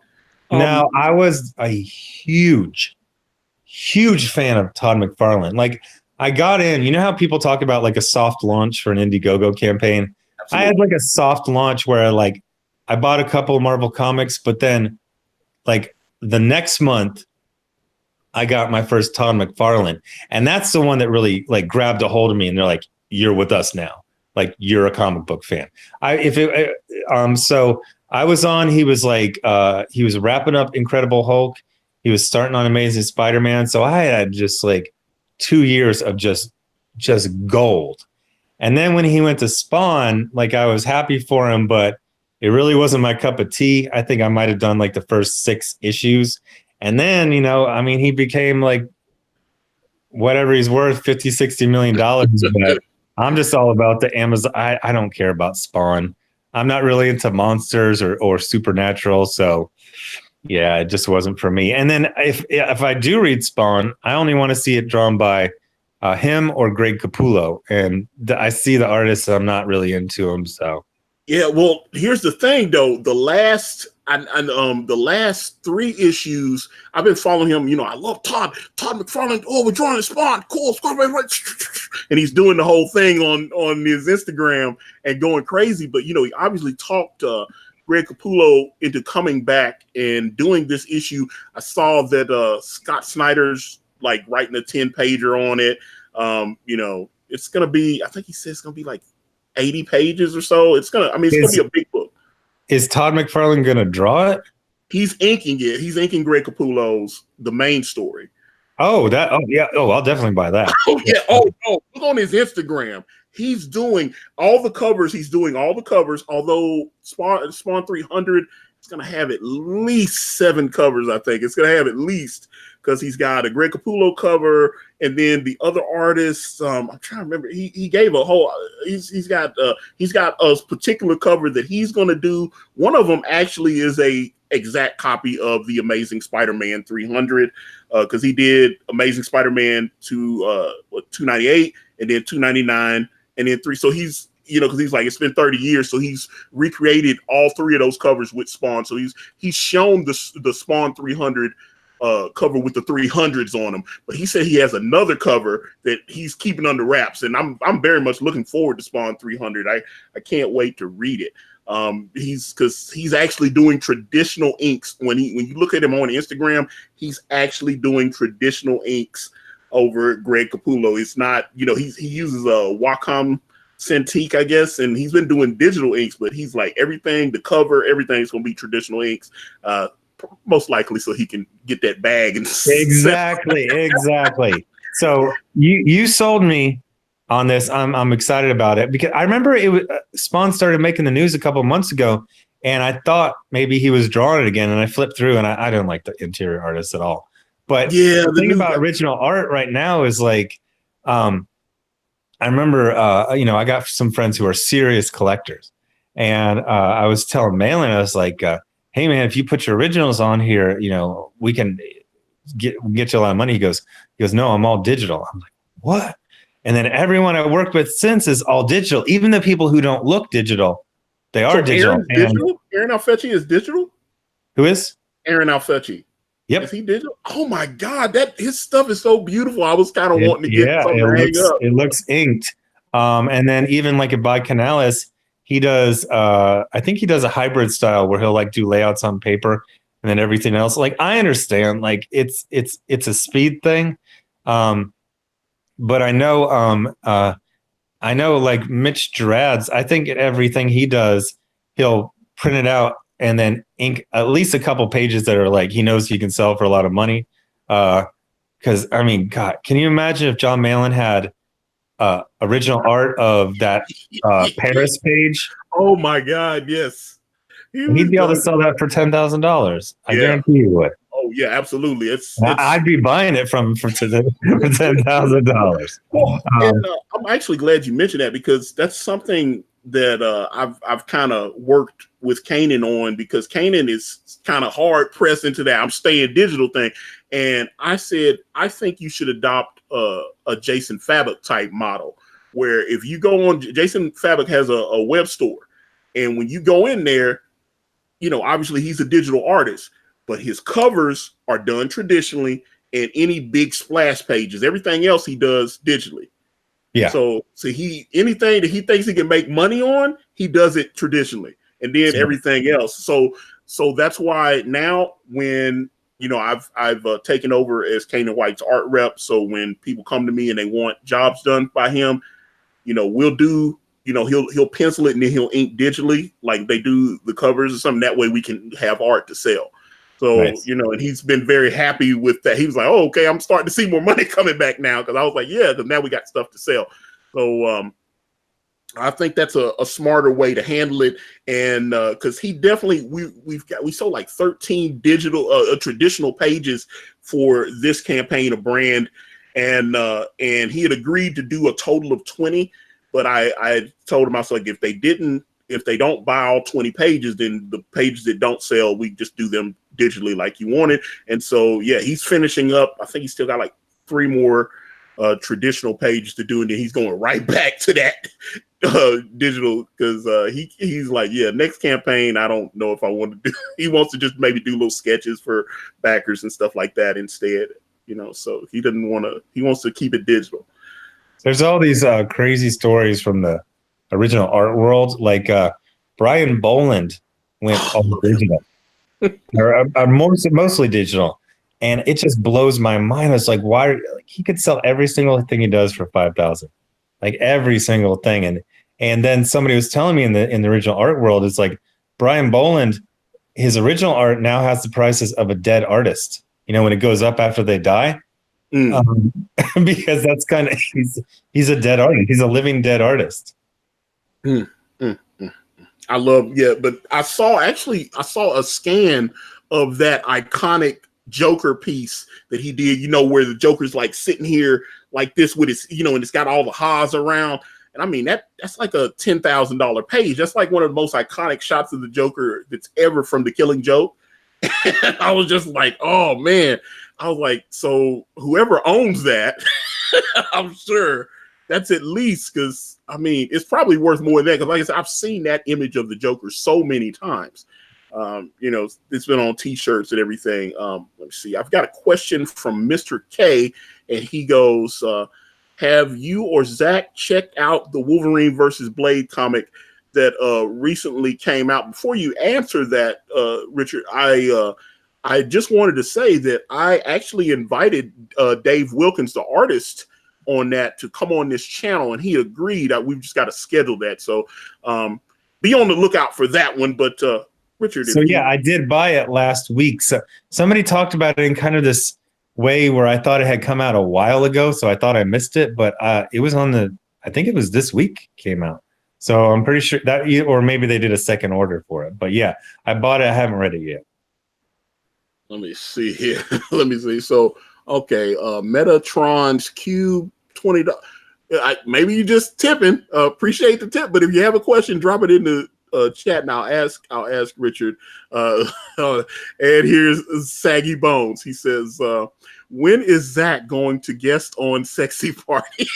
Now, I was a huge fan of Todd McFarlane. Like, I got in, you know how people talk about like a soft launch for an Indiegogo campaign? Absolutely. I had like a soft launch where like I bought a couple of Marvel comics, but then like the next month I got my first Todd McFarlane. And that's the one that really like grabbed a hold of me. And they're like, you're with us now. Like, you're a comic book fan. So I was on, he was like, he was wrapping up Incredible Hulk. He was starting on Amazing Spider-Man. So I had just like 2 years of just gold. And then when he went to Spawn, like I was happy for him, but it really wasn't my cup of tea. I think I might have done like the first 6 issues. And then, he became like whatever he's worth, $50-60 million. But I'm just all about the Amazon. I don't care about Spawn. I'm not really into monsters or supernatural. So yeah, it just wasn't for me. And then if I do read Spawn, I only want to see it drawn by him or Greg Capullo. And I see the artists, I'm not really into them. So yeah, well, here's the thing though. The last 3 issues, I've been following him. I love Todd McFarlane. Oh, we're drawing a Spawn. Cool. And he's doing the whole thing on his Instagram and going crazy. But, he obviously talked Greg Capullo into coming back and doing this issue. I saw that Scott Snyder's like writing a 10-pager on it. It's going to be, I think he says it's going to be like 80 pages or so. It's going to be a big book. Is Todd McFarlane going to draw it? He's inking it. He's inking Greg Capullo's The Main Story. Oh, yeah. Oh, I'll definitely buy that. Oh yeah. Oh, look on his Instagram. He's doing all the covers. He's doing all the covers. Although Spawn 300, it's gonna have at least 7 covers. I think it's gonna have at least, because he's got a Greg Capullo cover, and then the other artists. I'm trying to remember. He gave a whole. He's got a particular cover that he's gonna do. One of them actually is a exact copy of the Amazing Spider-Man 300, because he did Amazing Spider-Man to 298, and then 299, and then 3. So he's, because he's like, it's been 30 years, so he's recreated all 3 of those covers with Spawn. So he's shown the Spawn 300 cover with the 300s on them, but he said he has another cover that he's keeping under wraps, and I'm very much looking forward to Spawn 300. I can't wait to read it. He's actually doing traditional inks. When you look at him on Instagram, he's actually doing traditional inks over Greg Capullo. It's not, he uses a Wacom Cintiq, I guess, and he's been doing digital inks, but he's like, everything, the cover, everything's gonna be traditional inks, most likely so he can get that bag and exactly. So you sold me on this. I'm excited about it, because I remember Spawn started making the news a couple of months ago, and I thought maybe he was drawing it again, and I flipped through, and I don't like the interior artists at all. But yeah, the thing about original art right now is like, I remember, I got some friends who are serious collectors, and I was telling Malin, I was like, hey man, if you put your originals on here, we can get you a lot of money. He goes, no, I'm all digital. I'm like, what? And then everyone I worked with since is all digital. Even the people who don't look digital, they are digital. Aaron Alfecci is digital? Who is? Aaron Alfecci. Yep. Is he digital? Oh my God, his stuff is so beautiful. I was kind of wanting to get something to hang up. It looks inked. And then even like by Canales, he does, I think he does a hybrid style where he'll like do layouts on paper and then everything else. Like, I understand, like it's a speed thing. But I know like Mitch Gerads, I think everything he does, he'll print it out and then ink at least a couple pages that are like, he knows he can sell for a lot of money. Because I mean, God, can you imagine if John Malin had original art of that Paris page? Oh my God, yes. He'd be able to sell that for $10,000. I guarantee you would. Oh yeah, absolutely. I'd be buying it for $10,000. Well, and, I'm actually glad you mentioned that, because that's something that I've kind of worked with Kanan on, because Kanan is kind of hard pressed into that I'm staying digital thing, and I said I think you should adopt a Jason Fabok type model, where if you go on, Jason Fabok has a web store, and when you go in there, obviously he's a digital artist, but his covers are done traditionally, and any big splash pages, everything else he does digitally. Yeah. So anything that he thinks he can make money on, he does it traditionally, and then everything else. So that's why now when I've taken over as Kanan White's art rep. So when people come to me and they want jobs done by him, we'll do. He'll pencil it and then he'll ink digitally, like they do the covers or something. That way we can have art to sell. So, nice. And he's been very happy with that. He was like, oh, okay, I'm starting to see more money coming back now. Cause I was like, yeah, because now we got stuff to sell. So I think that's a smarter way to handle it. And because he definitely, we sold like 13 digital, traditional pages for this campaign of brand. And he had agreed to do a total of 20. But I told him, I was like, if they don't buy all 20 pages, then the pages that don't sell, we just do them digitally like you wanted. And so, yeah, he's finishing up. I think he's still got like 3 more traditional pages to do, and then he's going right back to that digital, because he's like, yeah, next campaign, I don't know if I want to do. He wants to just maybe do little sketches for backers and stuff like that instead. So he doesn't want to. He wants to keep it digital. There's all these crazy stories from the original art world. Like Brian Boland went all digital, or mostly digital, and it just blows my mind. It's like, why? Like, he could sell every single thing he does for $5,000, like every single thing. And then somebody was telling me in the original art world, it's like Brian Boland, his original art now has the prices of a dead artist. When it goes up after they die. um, because that's kind of he's a dead artist. He's a living dead artist. Mm, mm, mm. I love, yeah, but I saw a scan of that iconic Joker piece that he did, where the Joker's like sitting here like this with his, and it's got all the Haas around. And I mean, that's like a $10,000 page. That's like one of the most iconic shots of the Joker that's ever from The Killing Joke. And I was just like, oh man. I was like, so whoever owns that, I'm sure that's at least, because I mean, it's probably worth more than that. Because like I said, I've seen that image of the Joker so many times. It's been on T-shirts and everything. Let me see. I've got a question from Mr. K, and he goes, have you or Zack checked out the Wolverine versus Blade comic that recently came out? Before you answer that, Richard, I just wanted to say that I actually invited Dave Wilkins, the artist, on that to come on this channel, and he agreed. We've just got to schedule that. So be on the lookout for that one. But Richard, so yeah, I did buy it last week. So somebody talked about it in kind of this way where I thought it had come out a while ago, so I thought I missed it, but it was I think it was this week came out. So I'm pretty sure that, or maybe they did a second order for it. But yeah, I bought it. I haven't read it yet. Let me see here. Let me see. So, okay, Metatron's Cube, $20. Maybe you just tipping. Appreciate the tip, but if you have a question, drop it in the chat, and I'll ask Richard. And here's Saggy Bones. He says, when is Zack going to guest on Sexy Party?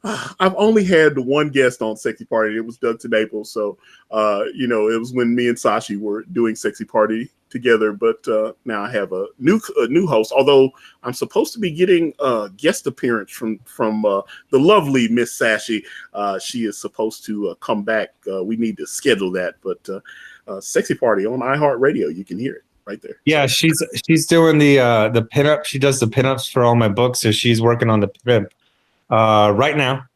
I've only had the one guest on Sexy Party. It was Doug Naples. So, it was when me and Sashi were doing Sexy Party together. But now I have a new host. Although I'm supposed to be getting a guest appearance from the lovely Miss Sashi. She is supposed to come back. We need to schedule that. But Sexy Party on iHeartRadio, you can hear it right there. Yeah, she's doing the pinup. She does the pinups for all my books. So she's working on the pimp. Right now,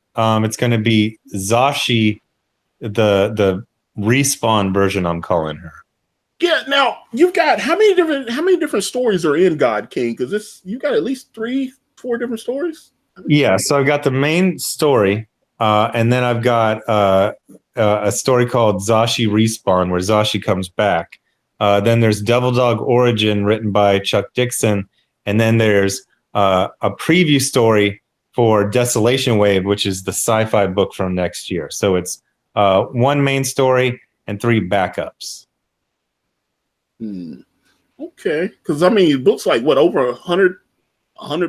it's going to be Zashi, the respawn version. I'm calling her. Yeah. Now you've got how many different stories are in God-King? Because you got at least 3-4 different stories. Yeah. So I've got the main story, and then I've got a story called Zashi Respawn, where Zashi comes back. Then there's Devil Dog Origin, written by Chuck Dixon, and then there's a preview story for Desolation Wave, which is the sci-fi book from next year. So it's one main story and 3 backups. Okay, because I mean, books like what, over 100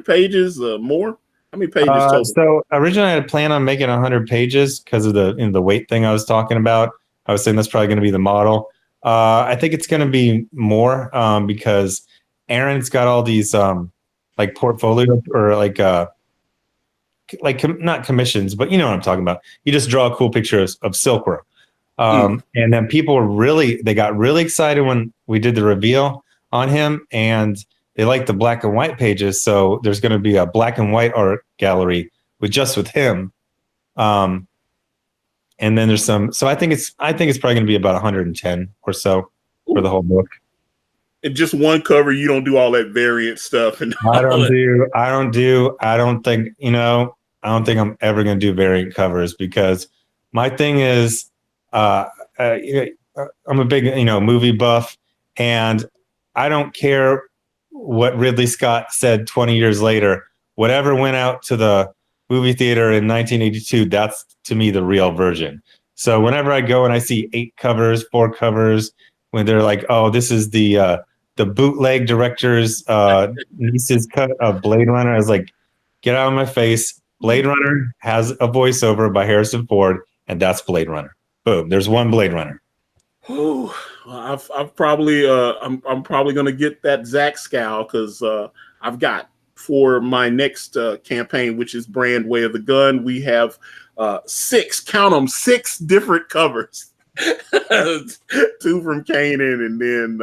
pages, more? How many pages total? So originally I had planned on making 100 pages because of the weight thing I was talking about. I was saying that's probably going to be the model. I think it's going to be more because Aaron's got all these like portfolio or like not commissions, but you know what I'm talking about. You just draw a cool picture of Silkworm. And then people they got really excited when we did the reveal on him, and they liked the black and white pages. So there's going to be a black and white art gallery with him. And then there's some, so I think it's probably going to be about 110 or so for the whole book. And just one cover, you don't do all that variant stuff. And I don't think I'm ever going to do variant covers, because my thing is, I'm a big, movie buff, and I don't care what Ridley Scott said 20 years later. Whatever went out to the movie theater in 1982, that's to me the real version. So whenever I go and I see 4 covers, when they're like, oh, this is the bootleg director's niece's cut of Blade Runner, I was like, get out of my face. Blade Runner has a voiceover by Harrison Ford, and that's Blade Runner. Boom. There's one Blade Runner. Oh, I'm probably going to get that Zack scowl, because I've got, for my next campaign, which is Brand Way of the Gun, we have 6 different covers. 2 from Kanan, and then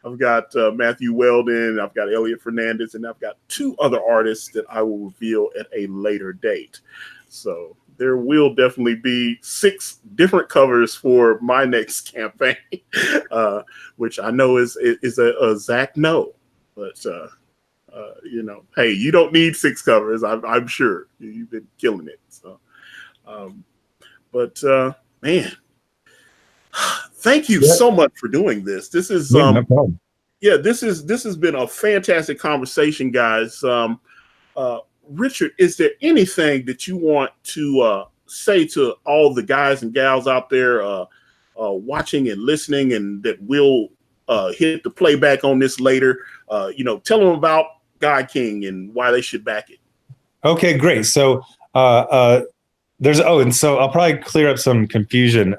I've got Matthew Weldon, I've got Elliot Fernandez, and I've got 2 other artists that I will reveal at a later date. So there will definitely be 6 different covers for my next campaign, which I know is a Zack no. But hey, you don't need 6 covers. I'm sure you've been killing it. So, man, thank you so much for doing this. This is no problem. yeah, this has been a fantastic conversation, guys. Richard, is there anything that you want to say to all the guys and gals out there watching and listening, and that will hit the playback on this later? Tell them about God-King and why they should back it. Okay, great. So and so I'll probably clear up some confusion.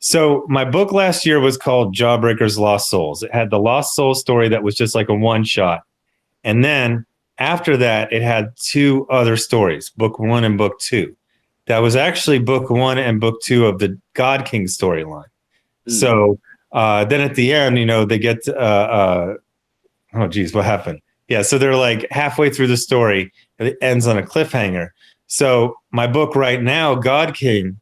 So my book last year was called Jawbreakers Lost Souls. It had the Lost Soul story that was just like a one shot. And then after that, it had 2 other stories, book 1 and book 2. That was actually book 1 and book 2 of the God-King storyline. So then at the end, they get, oh geez, what happened? Yeah, so they're like halfway through the story, and it ends on a cliffhanger. So my book right now, God-King,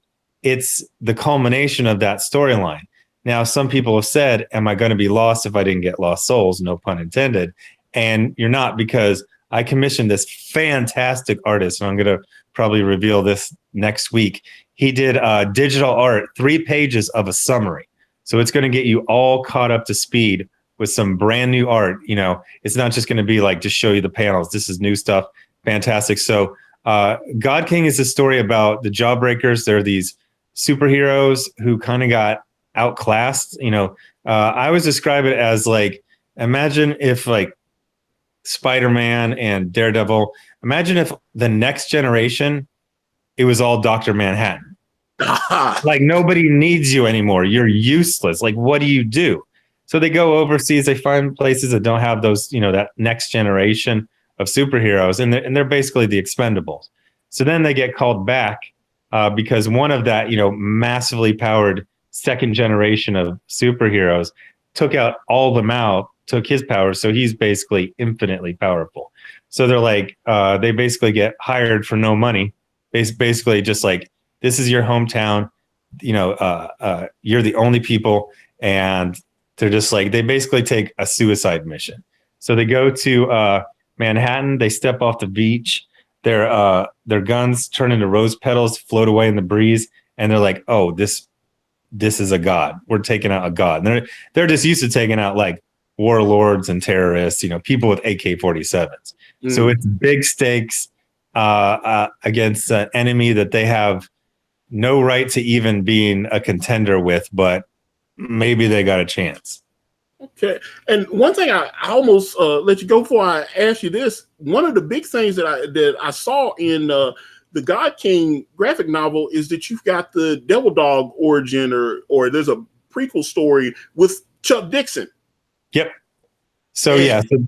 it's the culmination of that storyline. Now, some people have said, am I going to be lost if I didn't get Lost Souls? No pun intended. And you're not, because I commissioned this fantastic artist, and I'm going to probably reveal this next week. He did digital art, 3 pages of a summary. So it's going to get you all caught up to speed with some brand new art. It's not just going to be like, just show you the panels. This is new stuff. Fantastic. So God-King is a story about the Jawbreakers. They're these superheroes who kind of got outclassed. I always describe it as like, imagine if like Spider-Man and Daredevil, imagine if the next generation, it was all Dr. Manhattan. Like, nobody needs you anymore. You're useless. Like, what do you do? So they go overseas, they find places that don't have those, that next generation of superheroes, and they're basically the Expendables. So then they get called back because one of that, massively powered second generation of superheroes took out all the Mao, took his power, so he's basically infinitely powerful. So they're like, they basically get hired for no money. Basically just like, this is your hometown, you're the only people, and they're just like, they basically take a suicide mission. So they go to Manhattan, they step off the beach, their guns turn into rose petals, float away in the breeze, and they're like, oh, this is a god. We're taking out a god. And they're just used to taking out like warlords and terrorists, people with AK-47s. So it's big stakes against an enemy that they have no right to even being a contender with, but maybe they got a chance. Okay. And one thing I almost let you go before I ask you this. One of the big things that I saw in the God-King graphic novel is that you've got the Devil Dog origin, or there's a prequel story with Chuck Dixon. Yep. So yeah, so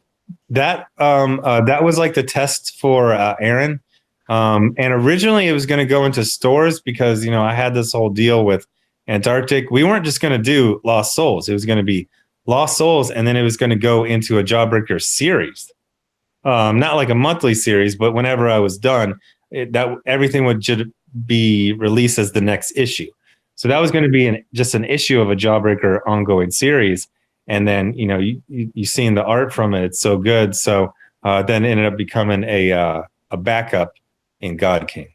that was like the test for Aaron. And originally it was going to go into stores because, I had this whole deal with Antarctic. We weren't just going to do Lost Souls. It was going to be Lost Souls, and then it was going to go into a Jawbreaker series. Not like a monthly series, but whenever I was done, everything would be released as the next issue. So that was going to be just an issue of a Jawbreaker ongoing series. And then, you seen the art from it. It's so good. So then it ended up becoming a backup in God-King.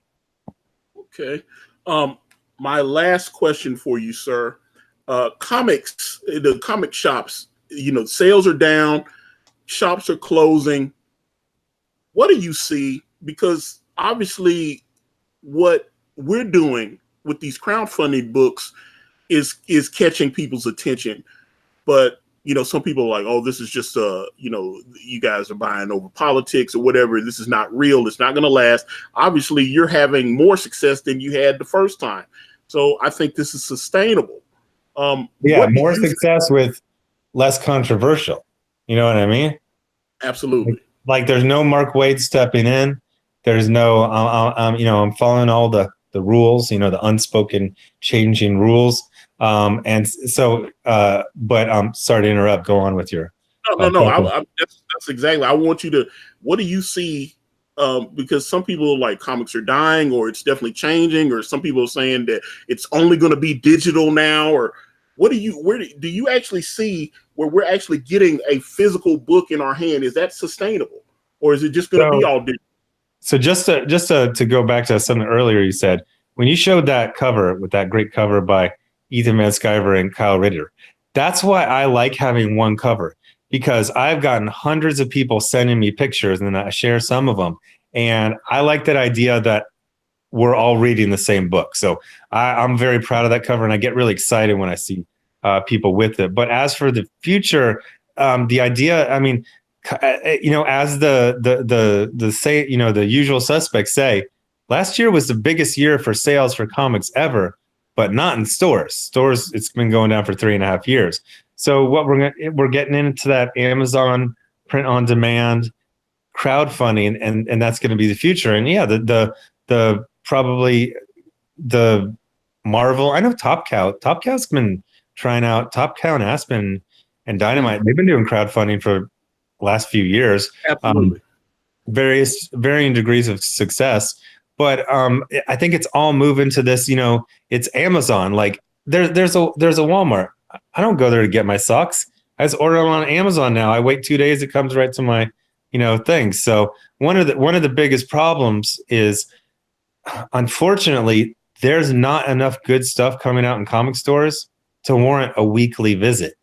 Okay. My last question for you, sir. Comics, the comic shops, sales are down, shops are closing. What do you see? Because obviously what we're doing with these crowdfunding books is catching people's attention. But, some people are like, oh, this is just, you guys are buying over politics or whatever. This is not real. It's not going to last. Obviously, you're having more success than you had the first time. So I think this is sustainable. More success with less controversial. You know what I mean? Absolutely. Like there's no Mark Waid stepping in. There's no, I'm following all the rules, the unspoken changing rules. And so, but sorry to interrupt. Go on with your. No. That's exactly. I want you to. What do you see? Because some people like comics are dying, or it's definitely changing, or some people are saying that it's only going to be digital now, or Where do you actually see where we're actually getting a physical book in our hand? Is that sustainable, or is it just going to be all digital? So just to go back to something earlier you said, when you showed that cover with that great cover by Ethan Van Sciver and Kyle Ritter, that's why I like having one cover, because I've gotten hundreds of people sending me pictures and I share some of them. And I like that idea that we're all reading the same book. So I'm very proud of that cover, and I get really excited when I see people with it. But as for the future, the idea, I mean, as the say, the usual suspects say, last year was the biggest year for sales for comics ever, but not in stores. Stores, it's been going down for 3.5 years. So what we're getting into that Amazon print on demand, crowdfunding, and that's going to be the future. And yeah, the probably the Marvel. I know Top Cow's been trying out. Top Cow and Aspen and Dynamite. They've been doing crowdfunding for last few years. Absolutely. Varying degrees of success, but I think it's all moving to this. It's Amazon. Like there's a Walmart. I don't go there to get my socks. I just order them on Amazon now. I wait 2 days. It comes right to my thing. So one of the biggest problems is, unfortunately, there's not enough good stuff coming out in comic stores to warrant a weekly visit.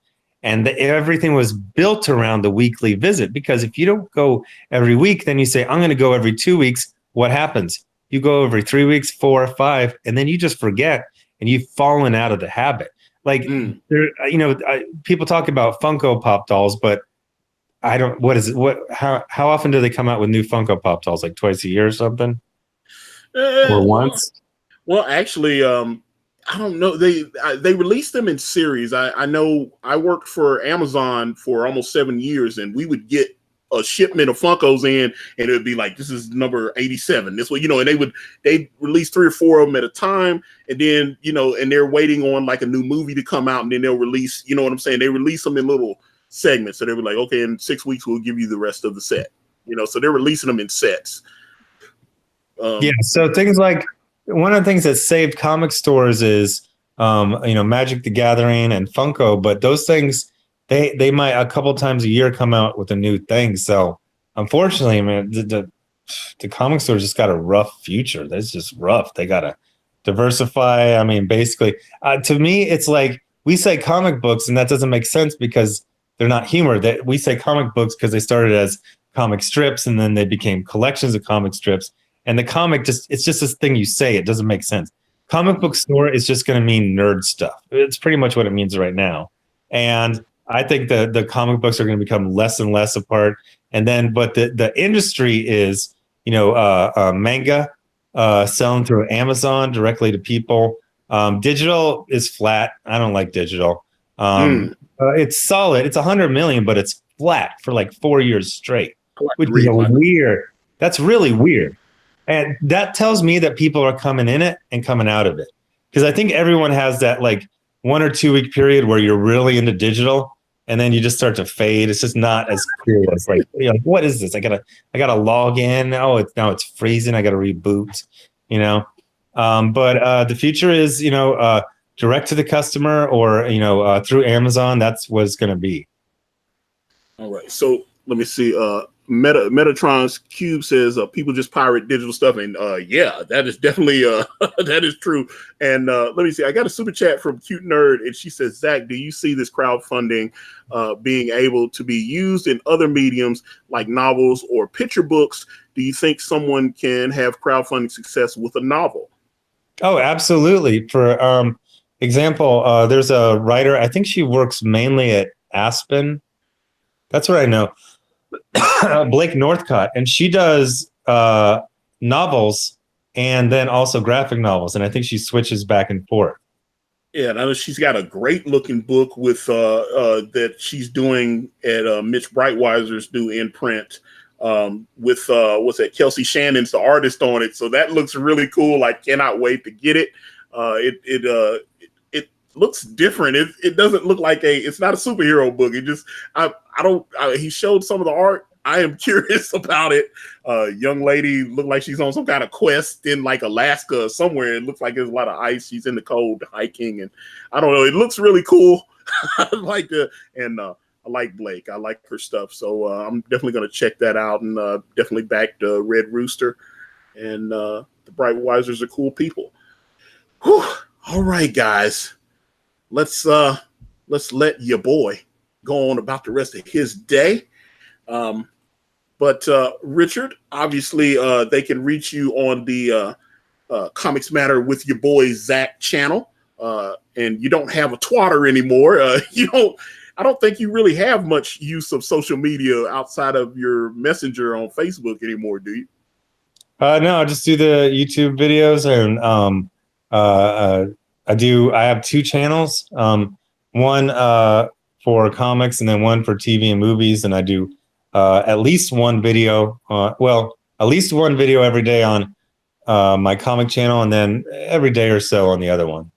And everything was built around the weekly visit, because if you don't go every week, then you say, I'm going to go every 2 weeks. What happens? You go every 3 weeks, 4 or 5, and then you just forget and you've fallen out of the habit. Like, people talk about Funko Pop dolls, but I don't, how often do they come out with new Funko Pop dolls? Like twice a year or something? Or once? Well, actually, I don't know. They released them in series. I know I worked for Amazon for almost 7 years, and we would get a shipment of Funkos in, and it would be like, this is number 87. This way, and they'd release 3 or 4 of them at a time, and then and they're waiting on like a new movie to come out, and then they'll release. You know what I'm saying? They release them in little segments, so they were like, okay, in 6 weeks we'll give you the rest of the set. So they're releasing them in sets. So things like, one of the things that saved comic stores is, Magic the Gathering and Funko, but those things, they might a couple times a year come out with a new thing. So unfortunately, man, the comic stores just got a rough future. That's just rough. They got to diversify. I mean, basically, to me, it's like we say comic books, and that doesn't make sense because they're not humor. That we say comic books because they started as comic strips, and then they became collections of comic strips. And the comic it's just this thing you say. It doesn't make sense. Comic book store is just going to mean nerd stuff. It's pretty much what it means right now. And I think the comic books are going to become less and less a part. And then, but the industry is, manga, selling through Amazon directly to people. Digital is flat. I don't like digital. It's solid. It's 100 million, but it's flat for like 4 years straight, which is weird. That's really weird. And that tells me that people are coming in it and coming out of it. Because I think everyone has that like 1 or 2 week period where you're really into digital, and then you just start to fade. It's just not as cool. It's like, what is this? I gotta log in. Oh, now it's freezing. I gotta reboot. But the future is, direct to the customer, or through Amazon. That's what it's gonna be. All right. So let me see. Metatron's Cube says people just pirate digital stuff, and yeah, that is definitely that is true. And let me see, I got a super chat from Cute Nerd, and she says, Zach, do you see this crowdfunding being able to be used in other mediums like novels or picture books? Do you think someone can have crowdfunding success with a novel? Oh, absolutely. For example, there's a writer, I think she works mainly at Aspen. That's what I know. Blake Northcott, and she does novels and then also graphic novels, and I think she switches back and forth. Yeah, and I know she's got a great looking book with that she's doing at Mitch Breitweiser's new imprint with what's that? Kelsey Shannon's the artist on it, so that looks really cool. I cannot wait to get it. It looks different. It doesn't look like it's not a superhero book. It just he showed some of the art, I am curious about it. Young lady looked like she's on some kind of quest in like Alaska or somewhere. It looks like there's a lot of ice. She's in the cold hiking, and I don't know. It looks really cool. I like I like Blake. I like her stuff. So I'm definitely going to check that out, and definitely back the Red Rooster. And the Bright Wisers are cool people. Whew. All right, guys. Let's let your boy go on about the rest of his day. But Richard, obviously, they can reach you on the Comics Matter with your boy Zack channel. And you don't have a twatter anymore. I don't think you really have much use of social media outside of your messenger on Facebook anymore, do you? No, I just do the YouTube videos, and I have two channels. One for comics, and then one for TV and movies, and I do at least one video. At least one video every day on my comic channel, and then every day or so on the other one.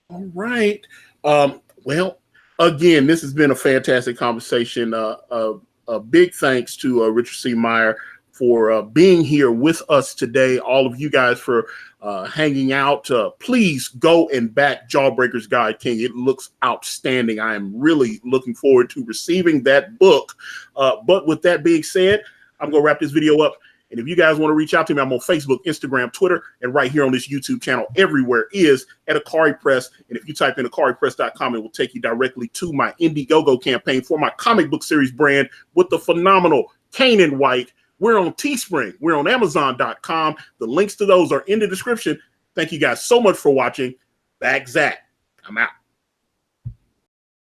All right. Well, again, this has been a fantastic conversation. A big thanks to Richard C. Meyer for being here with us today. All of you guys for hanging out. Please go and back Jawbreakers God-King. It looks outstanding. I am really looking forward to receiving that book. But with that being said, I'm going to wrap this video up. And if you guys want to reach out to me, I'm on Facebook, Instagram, Twitter, and right here on this YouTube channel. Everywhere is at Akari Press. And if you type in akaripress.com, it will take you directly to my Indiegogo campaign for my comic book series brand with the phenomenal Kane and White. We're on Teespring. We're on Amazon.com. The links to those are in the description. Thank you guys so much for watching. Back Zack. I'm out.